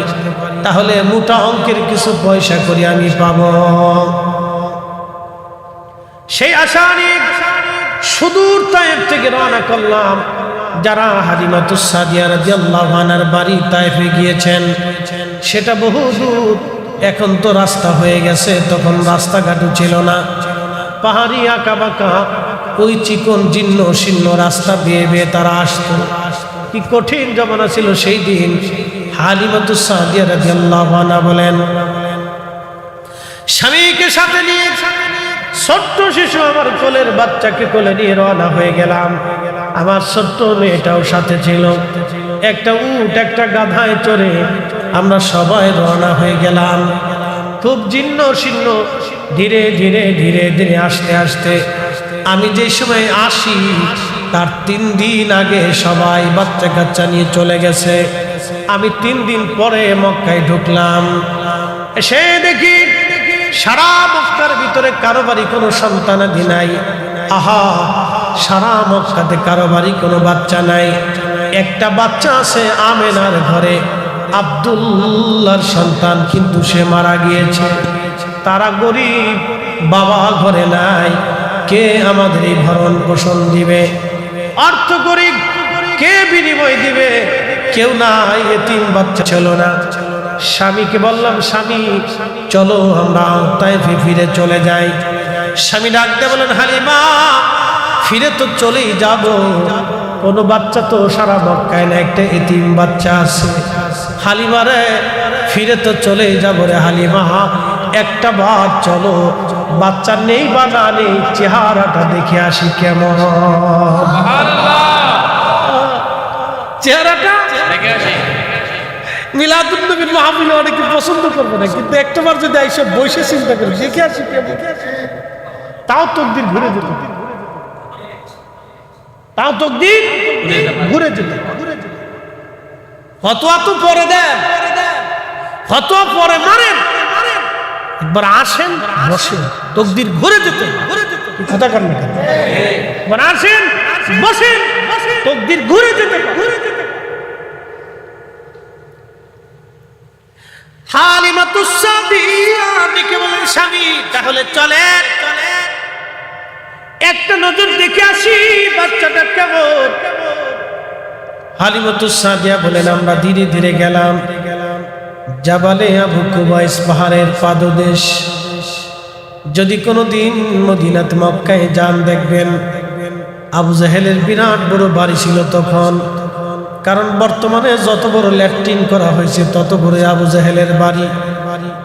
তাহলে মোটা অঙ্কের কিছু পয়সা করে আমি পাব। সেই আশা নিয়ে সুদূর তায়েফ থেকে রওনা করলাম। যারা হালিমাতুস সাদিয়া রাদিয়াল্লাহু আনহার বাড়ি তায়েফে গিয়েছেন, সেটা বহু দূর, এখন তো রাস্তা হয়ে গেছে, তখন রাস্তাঘাটও ছিল না, পাহাড়ি আঁকা বাঁকা ওই চিকন জীর্ণ শীর্ণ রাস্তা বেয়ে বেয়ে তারা আসতো। কি কঠিন জমানা ছিল সেই দিন। হালিমাতুস সাদিয়া রাদিয়াল্লাহু আনহা বলেন, স্বামীকে সাথে নিয়ে ছোট্ট শিশু আমার কোলের বাচ্চাকে কোলে নিয়ে রওনা হয়ে গেলাম। আমার ছোট্ট মেয়েটাও সাথে ছিল। একটা উট একটা গাধায় চড়ে আমরা সবাই রওনা হয়ে গেলাম। খুব জীর্ণ শীর্ণ, ধীরে ধীরে ধীরে ধীরে আস্তে আস্তে আমি যে সময় আসি তার 3 দিন আগে সবাই বাচ্চা কাচ্চা নিয়ে চলে গেছে। আমি 3 দিন পরে মক্কায় ঢুকলাম। এসে দেখি সারা মক্কার ভিতরে কারো বাড়ি কোনো সন্তানাদি নাই। আহা, সারা মক্কাতে কারো বাড়ি কোনো বাচ্চা নাই। একটা বাচ্চা আছে আমেনার ঘরে, আব্দুল্লাহর সন্তান, কিন্তু সে মারা গিয়েছে। তারা গরিব, বাবা ঘরে নাই, কে আমাদের এই ভরণ পোষণ দিবে? অর্থ গরিব, কে বিনিময় দিবে? কেউ নাই, এতিম বাচ্চা ছিল না। স্বামীকে বললাম, স্বামী চলো আমরা তায়েফে ফিরে চলে যাই। স্বামী ডাকতে বলেন, হালিমা ফিরে তো চলেই যাব, কোনো বাচ্চা তো সারা মক্কায় না, একটা এতিম বাচ্চা আছে। হালিমা রে, ফিরে তো চলেই যাবো রে হালিমা, একটা বার চলো, বাচ্চা নেই বা না নেই, চেহারাটা দেখে আসি কেমন। চেহারাটা দেখে আসি। মিলাদুন নবীর মাহফিলে অনেকে পছন্দ করবে না, কিন্তু একটাবার যদি আইসা বসে চিন্তা করি দেখে আসি কেমন, তাও তকদির ঘুরে যেত, তাও তকদির ঘুরে যেত। ফতোয়া তো পরে দেন, ফতোয়া পরে মারেন, একবার আসেন বসেন, তকদির ঘুরে যেত। কথা কান না, একবার আসেন বসেন, তকদির ঘুরে যেতে। হালিমাতুস সাদিয়া দেখে বলেন, স্বামী তাহলে চলেন, একটা নজর দেখে আসি বাচ্চাটা কেমন। হালিমাতুস সাদিয়া বলেন, আমরা ধীরে ধীরে গেলাম জাবালে আবু কুবাইস, পাহাড়ের পাদদেশ। যদি কোনোদিন মদিনাত মক্কায় যান, দেখবেন আবু জাহেলের বিরাট বড় বাড়ি ছিল তখন, কারণ বর্তমানে যত বড় ল্যাট্রিন করা হয়েছে তত বড় আবু জাহেলের বাড়ি।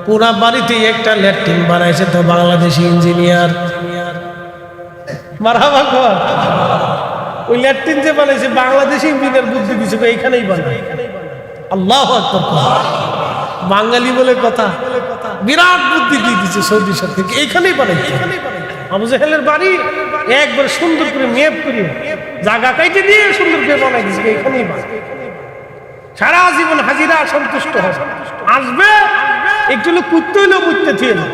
পুরা বাড়িতে একটা ল্যাট্রিন বানাইছে তো বাংলাদেশি ইঞ্জিনিয়ার। মারহাবা কর, ওই ল্যাট্রিন যে বানাইছে বাংলাদেশি ইঞ্জিনিয়ার বুদ্ধি দিছে, এইখানেই বানায়। আল্লাহু আকবার, বাঙালি বলে কথা, বিরাট বুদ্ধি দিয়ে দিচ্ছে সৌদি সরকার, এইখানেই বানাইছে। আবু জাহেলের বাড়ি একবার সুন্দর করে মেপ করে জায়গা কাইটে দিয়ে সুন্দর করে বানাই দিচ্ছে, এইখানেই বানায়। সারা জীবন হাজিরা সন্তুষ্ট হবে, আসবে একটু কুত্তে হইলেও মুততে থিয়ে না,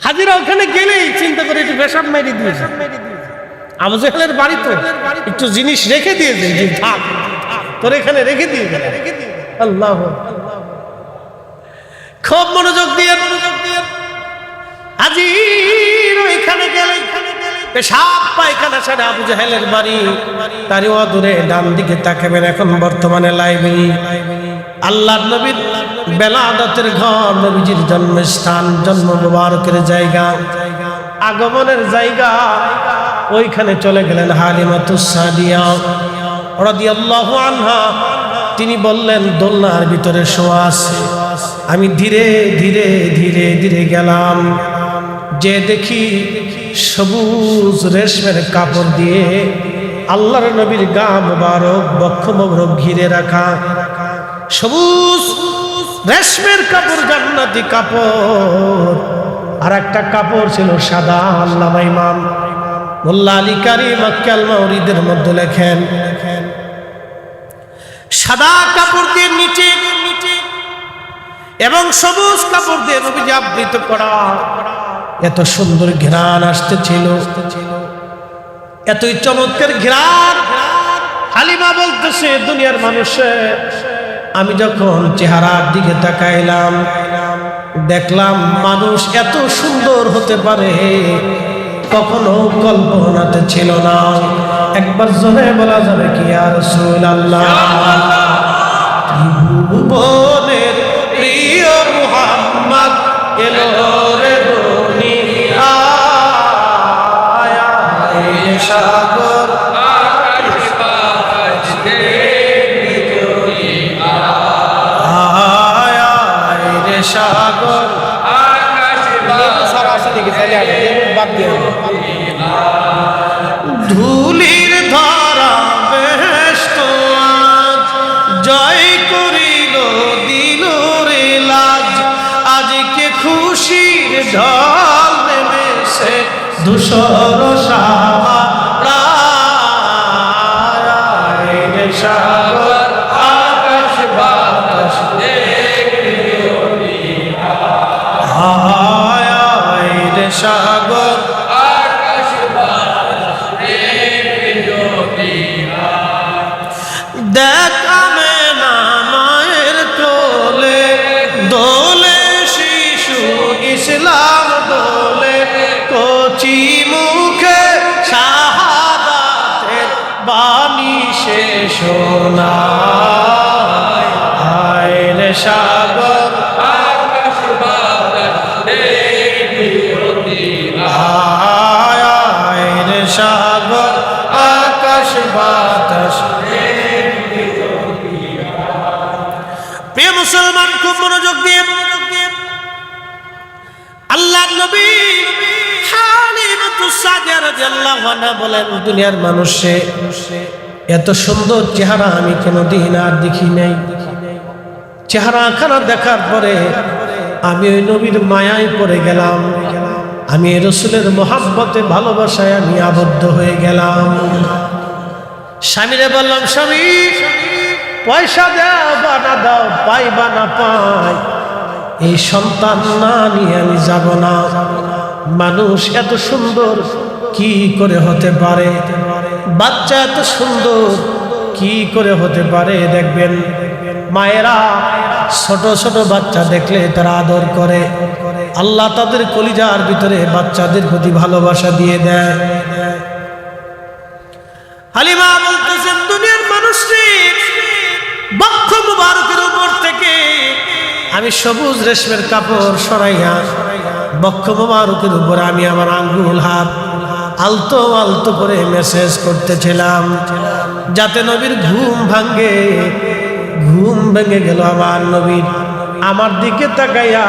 হাজিরা ওখানে গেলেই চিন্তা করে একটু বেসাব মেরে দিয়েছে। আবু জাহেলের বাড়ি তো একটু জিনিস রেখে দিয়েছে, যে থাক তোর এখানে রেখে দিয়ে গেল। আল্লাহ, খুব মনোযোগ দিয়ে হাজির ওইখানে গেলে পেশাব পায়খানা সারা আবু জাহেলের বাড়ি, তারই অদূরে ডান দিকে তাকাবেন, এখন বর্তমানে লাইব্রেরি, আল্লাহর নবীর বেলাদতের ঘর, নবীজির জন্মস্থান, জন্ম মুবারকের জায়গা, আগমনের জায়গা। ওইখানে চলে গেলেন হালিমাতুস সাদিয়া রাদিয়াল্লাহু আনহা। তিনি বললেন দোলনার ভিতরে শোয়া আছে। আমি ধীরে ধীরে ধীরে ধীরে গেলাম, যে দেখি সবুজ রেশমের কাপড় দিয়ে আল্লাহর নবীর গা মোবারক বক্ষ মোবারক ঘিরে রাখা, সবুজ রেশমের কাপড়, জান্নাতি কাপড়। আর একটা কাপড় ছিল সাদা। আল্লামা ইমাম মোল্লা আলী কারি মক্কাল মাউরিদের মধ্যে লেখেন, সাদা কাপড় দিয়ে নিচে এবং সবুজ কাপড় দিয়ে নবীজি আবৃত করা, এত সুন্দর ঘ্রাণ আসতেছিল, এতই চমৎকার ঘ্রাণ। হালিমা বলতেছে, দুনিয়ার মানুষে আমি যখন চেহারার দিকে তাকাইলাম, দেখলাম মানুষ এত সুন্দর হতে পারে কখনো কল্পনাতে ছিল না। একবার জোরে বলা যাবে কি ইয়া রাসূলুল্লাহ? ত্রিভুবনের প্রিয় মুহাম্মদ এলো রে দুনিয়ায়, সাগর আকাশ বাতাস দেখবি যদি আয় রে সাগর আকাশ বাতাস ধুলির ধারা বেহেশত আজ জয় করিল দিল রে লাজ, আজকে খুশির ঢল নেমেছে ধূসর সাহারায় রে সাগর আকাশ বাতাস দেখবি যদি আয় রে সাগর আকাশ বাতাস দেখবি যদি দেখ আমেনা মায়ের কোলে দোলে শিশু ইসলাম দোলে, কচি মুখে শাহাদাতের বাণী সে শোনায়, আয় রে সাগর আকাশ বাতাস দেখবি যদি আয় রে সাগর আকাশ বাতাস দেখবি যদি। প্রিয় মুসলমান, খুব মনোযোগ দিয়ে আল্লাহর নবী হালিমাতুস সাদিয়া রাদিয়াল্লাহু আনহা বলেন, দুনিয়ার মানুষে এত সুন্দর চেহারা আমি কোনোদিন আর দেখি নাই। চেহারা খানা দেখার পরে আমি ওই নবীর মায়ায় পড়ে গেলাম, আমি রাসূলের মহব্বতে ভালোবাসায় আমি আবদ্ধ হয়ে গেলাম। স্বামীরে বললাম, স্বামী পয়সা দাও বা না দাও, পাই বা না পাই, এই সন্তান না নিয়ে আমি যাব না। মানুষ এত সুন্দর কি করে হতে পারে, বাচ্চা এত সুন্দর কি করে হতে পারে? দেখবেন মায়েরা ছোট ছোট বাচ্চা দেখলে তারা আদর করে, আল্লাহ তাদের কলিজার ভিতরে বাচ্চাদের প্রতি ভালোবাসা দিয়ে দেয়। হালিমা বলতেছেন, দুনিয়ার মানুষটি বক্ষ মুবারকের উপর থেকে আমি সবুজ রেশমের কাপড় সরাইয়া বক্ষ মুবারকের উপর আমি আমার আঙ্গুল হাত আলতো আলতো করে মেসেজ করতেছিলাম, যাতে নবীর ঘুম ভাঙে। ঘুম ভেঙে গেল আমার নবীর। আমার দিকে তাকাইয়া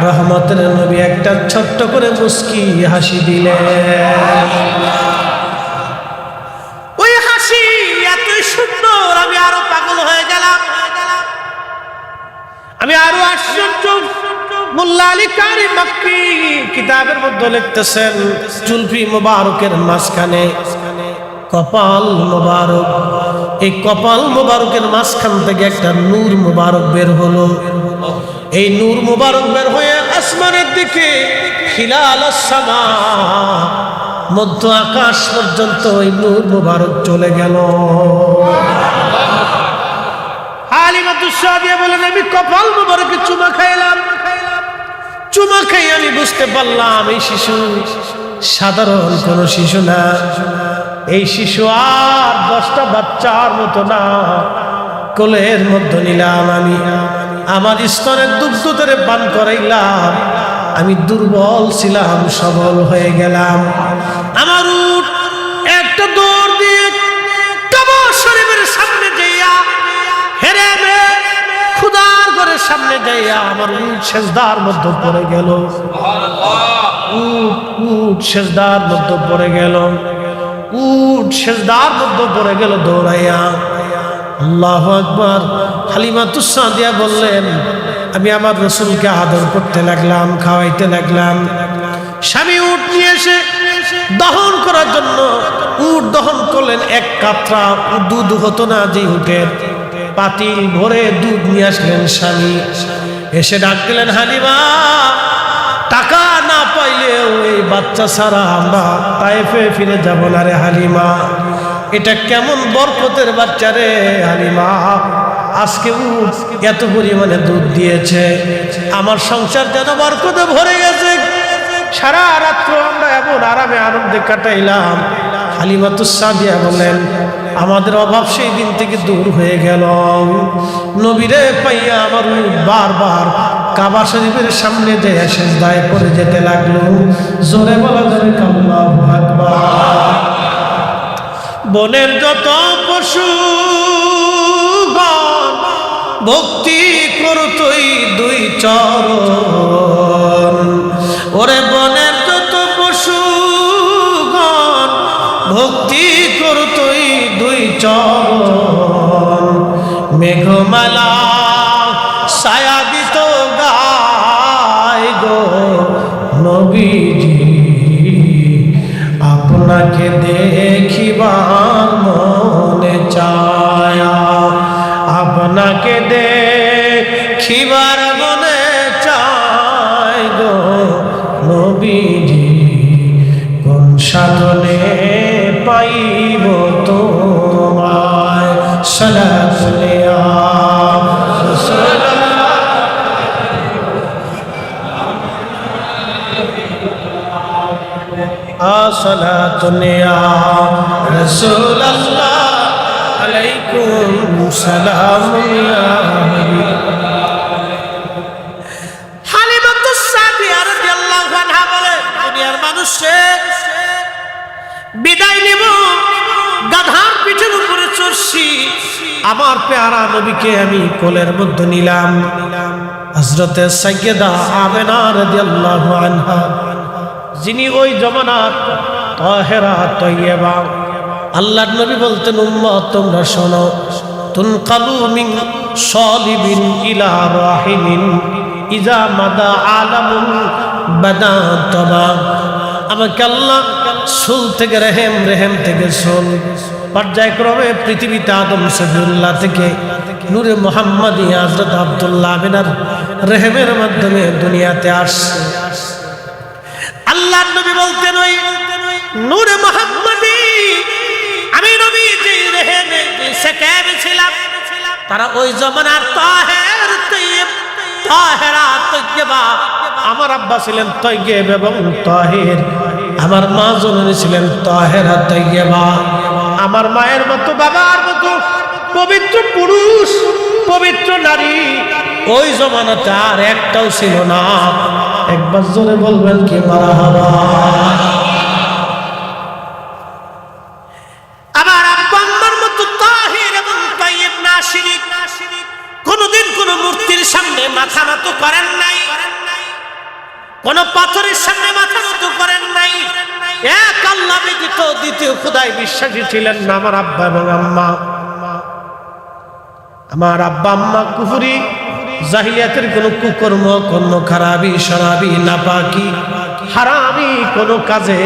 রহমতের নবী একটা ছোট্ট করে মুস্কি হাসি দিলেন। ওই হাসি এতই সুন্দর, আমি আরো পাগল হয়ে গেলাম, আমি আরো আশ্চর্য। মোল্লা আলী কারি মক্কি কিতাবের মধ্যে লিখতেছেন, জুলফি মুবারকের মাঝখানে কপাল মুবারক, এই কপাল মুবারকের মাঝখান থেকে একটা নূর মুবারক বের হলো। এই নূর মুবারক বের হয়ে আসমানের দিকে খিলালাস সামা, মধ্য আকাশ পর্যন্ত এই নূর মুবারক চলে গেল। হালিমাতুস সাদিয়া বলেন, আমি কপাল মুবারকে চুমা খাইলাম। চুমা খাই আমি বুঝতে পারলাম এই শিশু সাধারণ কোন শিশু না। এই শিশু আর 10টা বাচ্চার মতো না। কোলের মধ্যে নিলাম আমি, আমার স্তনের দুগ্ধ ধরে পান করাইলাম। আমি দুর্বল ছিলাম, সবল হয়ে গেলাম। আমার উট একটা দৌড় দিয়ে কাবা শরীফের সামনে যাইয়া হেরে যাইয়া আমার উট সেজদার মধ্যে পড়ে গেল, উট সেজদার মধ্যে পড়ে গেল, উট সেজদার মধ্যে পড়ে গেল দৌড়াইয়া। আল্লাহু আকবার। হালিমাতুস সাদিয়া বললেন, আমি আমার রাসূলকে আদর করতে লাগলাম, খাওয়াইতে লাগলাম। স্বামী উট নিয়ে এসে দহন করার জন্য উট দহন করলেন। এক কাতরা দুধ হতো না, যে উটের পাতিল ভরে দুধ নিয়ে আসলেন স্বামী। এসে ডাক দিলেন, হালিমা, টাকা না পাইলেও এই বাচ্চা ছাড়া আমরা তায়েফে ফিরে যাব না রে হালিমা। এটা কেমন বরকতের বাচ্চা রে হালিমা, আজকে উট এত পরিমাণে দুধ দিয়েছে, আমার সংসার যেন বরকতে ভরে গেছে। সারা রাত্র আমরা এমন আরামে আনন্দে কাটাইলাম। হালিমাতুস সাদিয়া বলেন, আমাদের অভাব সেই দিন থেকে দূর হয়ে গেল। নবীরে পাইয়া আমার বারবার কাবা শরীফের সামনে যে সেজদায় পড়ে যেতে লাগলো। জোরে বলা যাবে আল্লাহু আকবার। বনের যত পশু ভক্তি করতই দুই চরণ, ওরে বনের যত পশুগণ ভক্তি করতই দুই চরণ। মেঘমালা ছায়া দিত গায় গো নবীজি, আপনাকে দেখিবার মনে চায়, আপনাকে দেখিবার মনে চায় গো নবীজি, কোন সাধনে পাইব তোমায়। সালাতু আলাইয়া সালাতু আলাইয়া রাসূলুল্লাহ, আলাইকুম সালাম ইয়া হালিমাতুস সাদিয়া রাদিয়াল্লাহু আনহা বলে, দুনিয়ার মানুষে বিদায় নিব, গাধার পিঠের উপরে চড়ছি, আমার পেয়ারা নবীকে আমি কোলের মধ্যে নিলাম। হযরতে সাইয়্যিদা আমিনা রাদিয়াল্লাহু আনহা, যিনি ওই জমানার তাহেরা তয়্যিবা, আল্লাহর নবী বলতেন, উম্মত তোমরা শোনো, তুনকালু মিন সালিবিন ইলা রাহিমিন ইজা মাদা আলামুন বাদা তবা। আমাকে আল্লাহ সুল থেকে রেহেম, রেহেম থেকে সুল, পর্যায়ক্রমে পৃথিবীতে আদম সফিউল্লাহ থেকে নূরে মুহাম্মদী হযরত আব্দুল্লাহ আমিনার রেহেমের মাধ্যমে দুনিয়াতে আসছে। আল্লাহর নবী বলতেন, ওই নূরে মুহাম্মদী আমি নবী যে রেহেমে সেকেব ছিলাম, তারা ওই জমানার তাহের তয়্যিব, তাহেরা তয়্যিবা। আমার আব্বা ছিলেন তয়্যিব এবং তাহির, আমার মা জননী ছিলেন তাহেরা তয়্যিবা। আমার মায়ের মতো, বাবার মতো পবিত্র পুরুষ, পবিত্র নারী ওই জমানাতে আর একটাও ছিল না। একবার জোরে বলবেন কি মারহাবা। আমার আব্বা আম্মার মতো তাহির এবং তয়্যিব না শিরিক, কোনদিন কোন মূর্তির সামনে মাথা নত করেন নাই, কোন পাথরের সামনে মাথা নত করেন নাই। এক আল্লাহ ব্যতীত দ্বিতীয় খোদায় বিশ্বাসী ছিলেন না আমার আব্বা এবং আম্মা। আমার আব্বা আম্মা কুফরি, জাহিলিয়াতের কোন কুকর্ম, কোন খারাপি, শরাবি, নাপাকি, হারামি কোন কাজে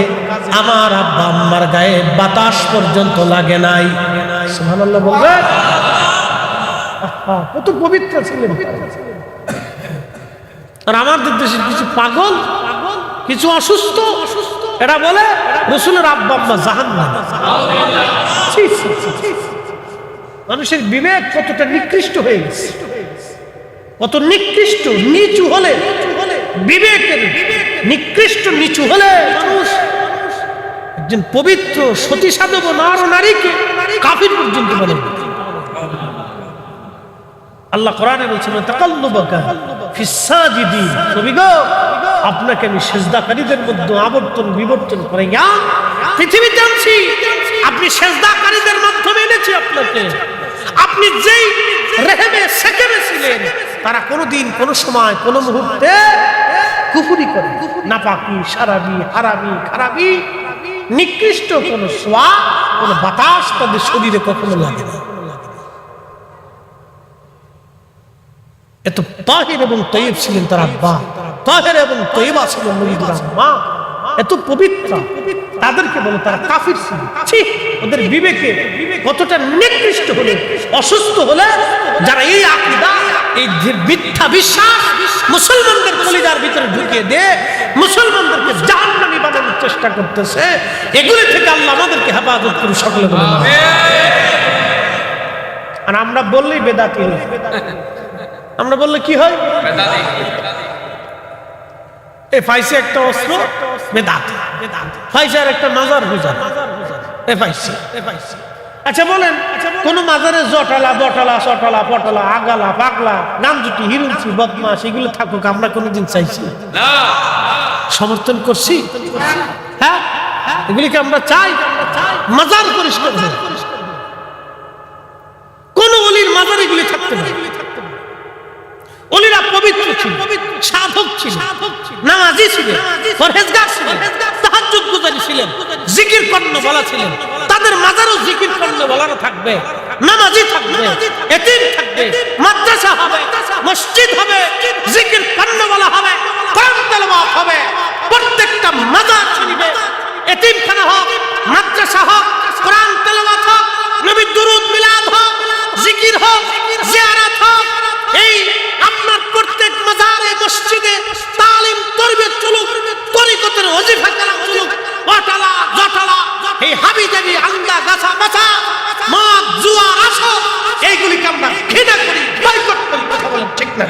আমার আব্বা আম্মার গায়ে বাতাস পর্যন্ত লাগে নাই। সুবহানাল্লাহ বলবেন। কত পবিত্র ছিলেন। আর আমাদের দেশের কিছু পাগল, কিছু অসুস্থ, এরা বলে রাসূলের আব্বা আম্মা জাহান্নামে। মানুষের বিবেক কতটা নিকৃষ্ট হয়ে গেছে, কত নিকৃষ্ট নিচু হলে, বিবেকের নিকৃষ্ট নিচু হলে মানুষ একজন পবিত্র সতী সাধব নর নারীকে কাফির পর্যন্ত বলে। আল্লাহ কোরআনে বলছেন, তাকাল্লুবাকা ফিস সাজিদিন, নবী গো আপনাকে আমি সিজদাকারীদের মধ্যে আবর্তন বিবর্তন করে পৃথিবীতে আনছি, আপনি সিজদাকারীদের মাধ্যমে এনেছি আপনাকে। আপনি যেই রেহেমে সেকেবে ছিলেন, তারা কোনোদিন কোনো সময় কোনো মুহূর্তে কুফরি করে, নাপাকি, সারাবি, হারাবি, খারাবি, নিকৃষ্ট কোনো সোয়া, কোনো বাতাস তাদের শরীরে কখনো লাগে না। এত তাহির এবং তৈব ছিলেন তার আব্বা, তাহির এবং তৈবা ছিলেন নবীর আম্মা, এত পবিত্র। তাদেরকে বলে তারা কাফির ছিল। ঠিক ওদের বিবেকে কতটা নিকৃষ্ট হলে, অসুস্থ হলে যারা এই আকীদা, এই মিথ্যা বিশ্বাস মুসলমানদের কলিজার ভিতরে ঢুকিয়ে দিয়ে মুসলমানদেরকে জাহান্নামী বানানোর চেষ্টা করতেছে, এগুলি থেকে আল্লাহ আমাদেরকে হেফাজত করুন সকলে বলে। আর আমরা বললেই বেদাতি হই, আমরা বললে কি হয়? এ পাইছে একটা অস্ত্র বেদাতি, পাইছে আর একটা মাজার হুজার, এ পাইছে। আচ্ছা বলেন, কোন মাজারে জটালা, বটালা, সটালা, পটালা, আগালা, পাগলা, নামজুটি, হিরুঞ্চি, বদমাস এগুলো থাকুক, আমরা কোনোদিন চাইছি না? সমর্থন করছি? হ্যাঁ, এগুলিকে আমরা চাই। মাজার পরিষ্কার হবে, কোন ওলির মাজার এগুলি থাকতে পারে। ওলিরা পবিত্র ছিল, সাধক ছিল, নামাজি ছিলেন, পরহেজগার ছিলেন, তাহাজ্জুদ গুজারি ছিলেন, জিকির কর্ণ বলা ছিলেন। তাদের মাজারও জিকির কর্ণ বলানো থাকবে, নামাজি থাকবে, এতিম থাকবে, মাদ্রাসা হবে, মসজিদ হবে, জিকির কর্ণ বলা হবে, কোরআন তেলাওয়াত হবে। প্রত্যেকটা মাজার চলবে, এতিমখানা হোক, মাদ্রাসা হোক, কোরআন তেলাওয়াত হোক, নবীর দুরূদ মিলাদ হোক, জিকির হোক, জিয়ারত হোক। এই আপনার প্রত্যেক মাজারে, মসজিদে তালিম তরবিয়ত চলুক, তরিকতের ওজিফা কালাম চলুক, ওয়াটালা জটালা, এই হাবিজাবি, আন্দা গাছা মাছা, মদ জুয়া আসর, এইগুলিকে আমরা ঘৃণা করি, বয়কট করি। কথা বলেন ঠিক না?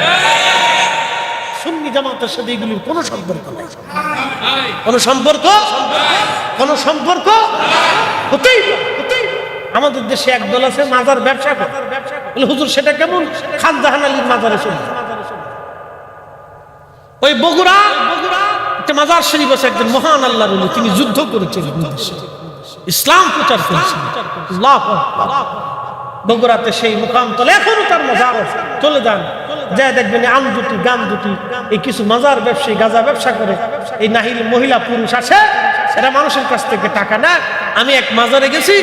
সুন্নি জামাতের সাথে এগুলির কোনো সম্পর্ক নেই, কোনো সম্পর্ক, কোনো সম্পর্ক হতেই পারে। আমাদের দেশে একদল আছে মাজার ব্যবসা করে। হুজুর সেটা কেমন? খান জাহান আলীর মাজারে চলে, ওই বগুড়া একটা মাজার শরীফ আছে, একজন মহান আল্লাহর ওলি, তিনি যুদ্ধ করেছিলেন, ইসলাম প্রচার করেছিলেন। আল্লাহু আকবার। বগুড়াতে সেই মুকাম তলে এখনো তার মাজার আছে, চলে যান, যা দেখবেন আম দুটি, গান দুটি, এই কিছু মাজার ব্যবসায়ী গাঁজা ব্যবসা করে, এই নাহিল মহিলা পুরুষ আসে, এরা মানুষের কাছ থেকে টাকা নেয়। আমি এক মাজারে গেছি,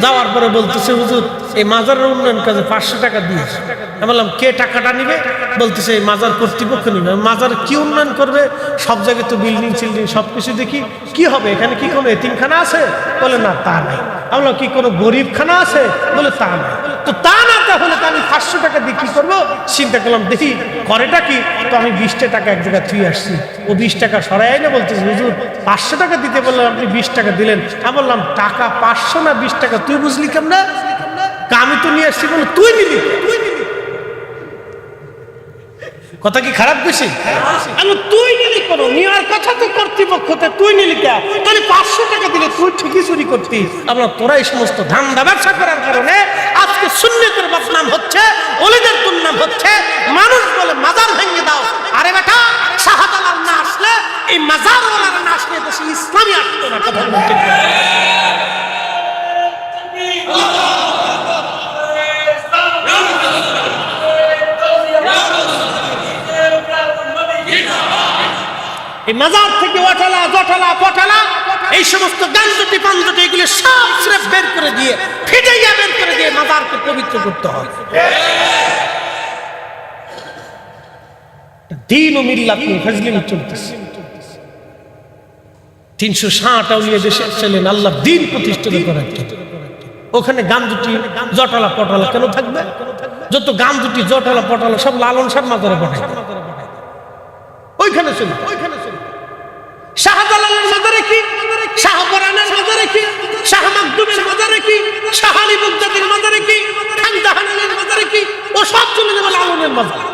যাওয়ার পরে বলতেছে, হুজুর এই মাজারের উন্নয়ন কাজে 500 টাকা দিয়েছে। আমি বললাম, কে টাকাটা নিবে? বলতেছে এই মাজার কর্তৃপক্ষ নিবে। মাজার কি উন্নয়ন করবে? সব জায়গায় তো বিল্ডিং সিল্ডিং সবকিছু দেখি, কি হবে এখানে? কি কোনো এতিমখানা আছে? বলে না, তা নাই। আমি বললাম, কি কোনো গরিবখানা আছে? বলে তা নাই। তো তা না, তাহলে তো আমি 500 টাকা দিয়ে কি করবো? চিন্তা করলাম, দেখি করেটা কি। তো আমি 20 টাকা এক জায়গায় থুয়ে আসছি। ও 20 টাকা সরাই না, বলতেছি হুজুর 500 টাকা দিতে বললাম, আপনি 20 টাকা দিলেন। আমি বললাম, টাকা 500 না 20 টাকা তুই বুঝলি কেমন? আমি তো নিয়ে আসছি। বলো তুই নিলি, কথা কি খারাপ বেশি? আমি তুই নিলি কোনো, নেওয়ার কথা তো কর্তৃপক্ষতে, তুই নিলি কে? তাহলে 500 টাকা দিলে তুই ঠিকই চুরি করতি। আমরা তোরা এই সমস্ত ধান্দা ব্যবসা করার কারণে আজকে সুন্নতের বদনাম হচ্ছে, ওলিদের দুর্নাম হচ্ছে। মানুষ বলে মাজার ভেঙে দাও। আরে বেটা, শাহজালাল না আসলে, এই মাজার ওয়ালারা না আসলে দেশে ইসলামই আসতো না। কথা বলতে এই মাজার থেকে ওয়াটালা, জটালা, পটালা, এই সমস্ত গাঞ্জটি পাঞ্জটি এগুলো সব স্রেফ বের করে দিয়ে, ফিটাইয়া বের করে দিয়ে মাজারকে পবিত্র করতে হয়। দিন ও মিল্লাত নিয়ে ফাজলিমি চলতেছে। 360 আউলিয়া দেশে ছিলেন আল্লাহর দিন প্রতিষ্ঠিত করার জন্য। ওখানে গাঞ্জটি, জটালা, পটালা কেন থাকবে? যত গাঞ্জটি, জটালা, পটালা সব লালন শাহ মাজারে পাঠায়, ওইখানে চলে। শাহজালালের মাজারে কি? শাহপরানের মাজারে কি? শাহ মাকদুমের মাজারে কি? শাহ আলী বুগদাদির মাজারে কি? খান জাহানের মাজারে কি? ও সব চলে যাবে লালনের মাজারে।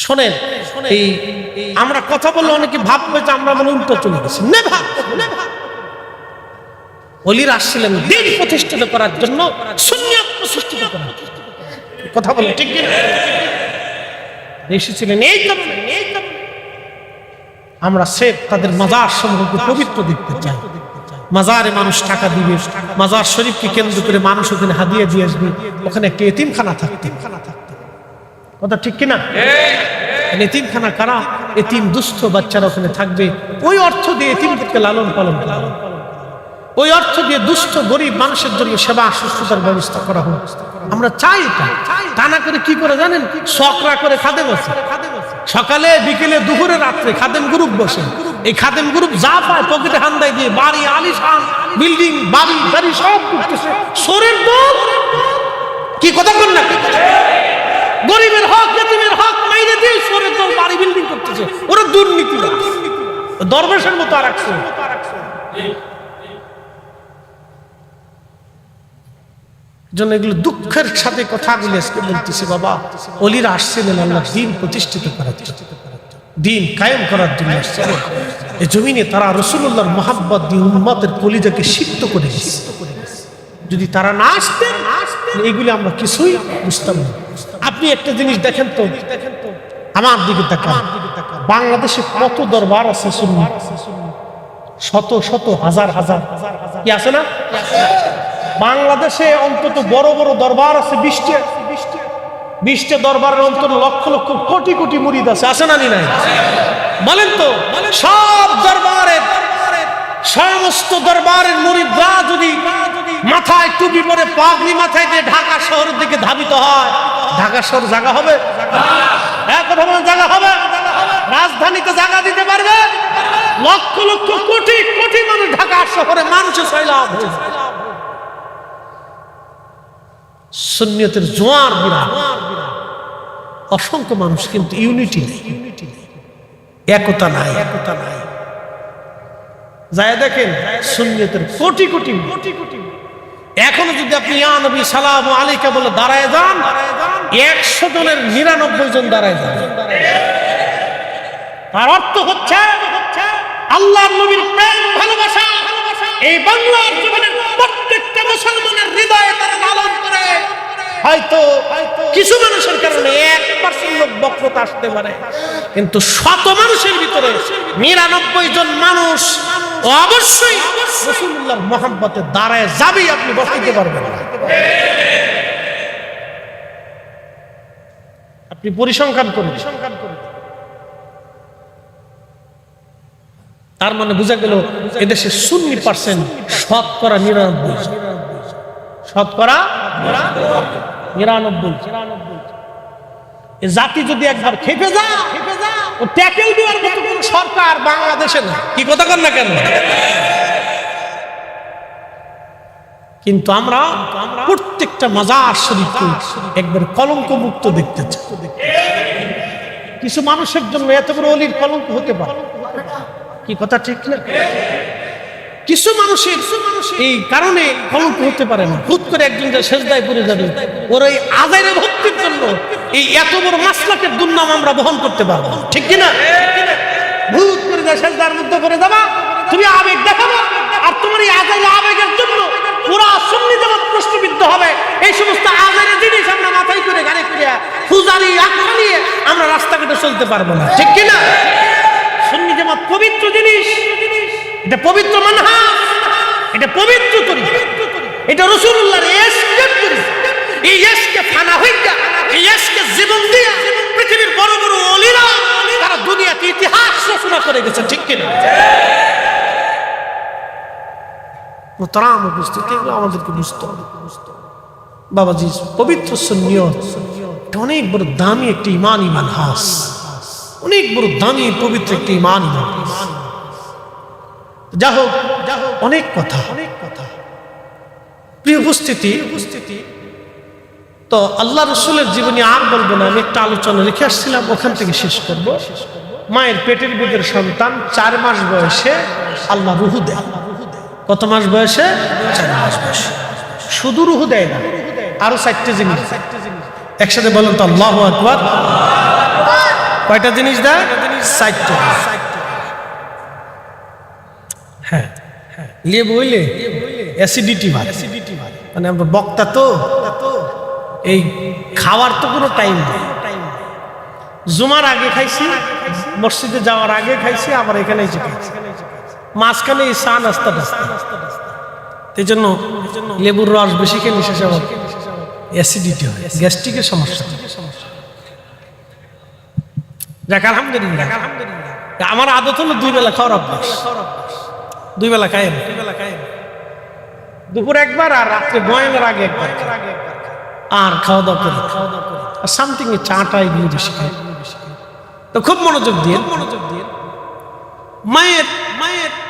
শোনেন, এই আমরা কথা বললে অনেকে ভাববে যে আমরা মানে উল্টো চলে গেছি। ওলিরা আসছিলেন দিন প্রতিষ্ঠিত করার জন্য, সুন্নাত প্রতিষ্ঠিত করার জন্য। কথা বলে ঠিক কি? এসেছিলেন এই কারণে আমরা স্রেফ তাদের মাজার সমূহকে পবিত্র দেখতে চাই। মাজারে মানুষ টাকা দিবে, মাজার শরীফকে কেন্দ্র করে মানুষ ওখানে হাদিয়া দিয়ে আসবে, ওখানে একটা এতিমখানা থাকতো। কথা ঠিক কিনা? এতিমখানা কারা? এতিম দুস্থ বাচ্চারা ওখানে থাকবে। ওই অর্থ দিয়ে এতিমদেরকে লালন পালন করা, ওই অর্থ দিয়ে দুস্থ গরিব মানুষের জন্য সেবা সুস্থতার ব্যবস্থা করা হোক। আমরা চাই এটা। তা না করে কি করে জানেন? সকরা করে খাদেম আছে, সকালে বিকেলে দুপুরে রাত্রে খাদেম গ্রুপ বসে। এই খাদেম গ্রুপ যা পায় পকেটে হান্দাই দিয়ে বাড়ি, আলিশান বিল্ডিং, বাড়ি গাড়ি সব করতেছে। সোরের দল কি কথা বল না? গরিবের হক, এতিমের হক মাইরে দিয়ে সোরের দল বাড়ি বিল্ডিং করতেছে। ওরা দুর্নীতি, দরবেশের মতো আর একশো। জন্য এগুলো দুঃখের সাথে কথাগুলো আজকে বলতেছি। বাবা, ওলিরা আসছিলেন আল্লাহ দ্বীন প্রতিষ্ঠিত করার জন্য, দ্বীন কায়েম করার জন্য আসছিলেন। এই জমিনে তারা রাসূলুল্লাহর মহব্বত দিয়ে উম্মতের কলিজাকে সিক্ত করে গেছে। যদি তারা না আসতেন, এগুলি আমরা কিছুই বুঝতাম না। আপনি একটা জিনিস দেখেন তো, আমার দিকে তাকান, বাংলাদেশে কত দরবার আছে সুন্নি, শত শত হাজার হাজার কি আছে না? বাংলাদেশে অন্তত বড় বড় দরবার আছে 20টা দরবারের অন্তত লক্ষ লক্ষ কোটি কোটি মুরিদ আছে, আছে না? নাই? বলেন তো, সব দরবারের, সমস্ত দরবারের মুরিদরা যদি মাথায় টুপি পরে পাগড়ি মাথায় দিয়ে ঢাকা শহরের দিকে ধাবিত হয়, ঢাকা শহর জায়গা হবে? জায়গা হবে? রাজধানীতে জায়গা দিতে পারবে? লক্ষ লক্ষ কোটি কোটি মানুষ ঢাকা শহরে মানুষের সয়লাভ। সুন্নিয়তের জোয়ার বিরাট, অসংখ্য মানুষ, কিন্তু ইউনিটি নেই, একতা নাই। যায় দেখেন সুন্নিয়তের কোটি কোটি কোটি। এখনো যদি আপনি ইয়া নবী সালামু আলাইকা বলে দাঁড়ায় যান, 100 জনের 99 জন দাঁড়ায় যান। তার অর্থ হচ্ছে আল্লাহর নবীর প্রেম ভালোবাসা এই বাংলার জীবনের প্রত্যেকটা মুসলমানের হৃদয়ে তারা লালন করে। হয়তো কিছু মানুষের কারণে 1% লোক বক্রতা আসতে পারে, কিন্তু শত মানুষের ভিতরে 99 জন মানুষ অবশ্যই রাসূলুল্লাহর মহব্বতে দাঁড়ায় যাবেই, আপনি বসাইতে পারবেন না। আপনি পরিসংখ্যান করুন। তার মানে বোঝা গেল এদেশে সুন্নি পার্সেন্ট শতকরা 99, শতকরা 99। এই জাতি যদি একবার খেপে যায়, ও ট্যাকেল দেওয়ার মতো কোন সরকার বাংলাদেশে না। কি কথা কন না কেন? কিন্তু আমরা প্রত্যেকটা মাজার শরীফকে একবার কলঙ্ক মুক্ত দেখতে চাই। কিছু মানুষের জন্য এত বড় ওলির কলঙ্ক হতে পারে, কি কথা ঠিক না? কিছু মানুষের এই কারণে কলঙ্ক হতে পারে না। হুট করে একজন যে সেজদায় পড়ে যাবে, ওর এই আজাইরে ভক্তির জন্য এই এত বড় মাসলাকের দুর্নাম আমরা বহন করতে পারবো, ঠিক কিনা? হুট করে যে সেজদার মধ্যে পড়ে যাবা, তুমি আবেগ দেখাবো, আর তোমার এই আজাইরে আবেগের জন্য পুরা সুন্নি জামাত প্রশ্নবিদ্ধ হবে। এই সমস্ত আজাইরে জিনিস আমরা মাথায় করে গাড়ি করে ফুজারি আখ্যা নিয়ে আমরা রাস্তাঘাটে চলতে পারবো না, ঠিক কিনা? সুন্নি জামাত পবিত্র জিনিস, এটা পবিত্র মানহাজ, এটা পবিত্র তরিকা, এটা রাসূলুল্লাহর ইশকের তরিকা। এই ইশকে ফানা হইয়া, এই ইশকে জীবন দিয়া পৃথিবীর বড় বড় ওলিরা তারা দুনিয়াতে ইতিহাস রচনা করে গেছে, ঠিক কিনা? মোহতারাম উপস্থিতি, এগুলো আমাদেরকে বুঝতে হবে। বাবাজি, পবিত্র সুন্নিয়ত অনেক বড় দামি একটি ইমানি মানহাজ, অনেক বড় দামি পবিত্র একটি ইমানি মানহাজ। যা হোক, অনেক কথা। প্রিয় উপস্থিতি, তো আল্লাহ রসুলের জীবনী আর বলবো না, আমি একটা আলোচনা রেখে আসছিলাম, ওখান থেকে শেষ করব। মায়ের পেটের ভিতর সন্তান 4 মাস বয়সে আল্লাহ রুহু দেয়। কত মাস বয়সে? 4 মাস বয়সে। শুধু রুহু দেয় না, আরো 4টে জিনিস। একসাথে বলেন তো আল্লাহু আকবার। কয়টা জিনিস দেয়? 4টে। হ্যাঁ, লিয়ে বইলে অ্যাসিডিটি হয়, মানে আমরা বক্তা তো, এই খাওয়ার তো কোনো টাইম নেই। জুমার আগে খাইছি, মসজিদে যাওয়ার আগে খাইছি, আবার এখানে এসে খাইছি। মাঝখানে এই চা নাস্তাটা, এই জন্য লেবুর রস বেশি খেলে শেষে অ্যাসিডিটি হয়, গ্যাস্ট্রিকের সমস্যা। যাক আলহামদুলিল্লাহ, আমার আদত হলো 2 বেলা খাওয়ার অভ্যাস, 2 বেলা খাই, দুপুর একবার আর রাত্রে বয়ানের আগে একবার, আর খাওয়া দাওয়া করি, আর সামথিং চাটা এগুলো বেশি খাই। তো খুব মনোযোগ দিয়ে মায়ের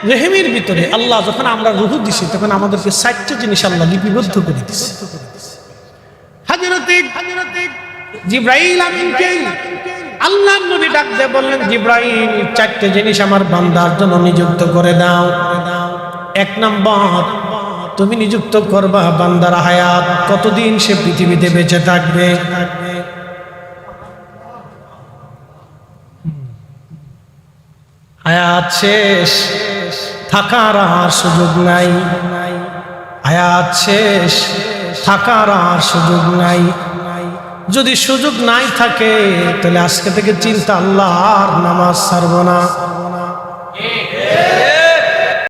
রেহেমের ভিতরে আল্লাহ যখন আমরা রুহ দিছি তখন আমাদেরকে 4টা জিনিস আল্লাহ লিপিবদ্ধ করে দিচ্ছে। হযরতে জিবরাইল আমিনকে আল্লাহর নবী ডাক দিয়ে বললেন, জিবরাইল 4টে জিনিস আমার বান্দার জন্য নিযুক্ত করে দাও। 1 নাম্বার, তুমি নিযুক্ত করবা বান্দার হায়াত, কতদিন সে পৃথিবীতে বেঁচে থাকবে। হায়াত শেষ, থাকার আর সুযোগ নাই। হায়াত শেষ, থাকার আর সুযোগ নাই। যদি সুযোগ নাই থাকে তাহলে আজকে থেকে চিন্তা, আল্লাহর নামাজ ছাড়বো না,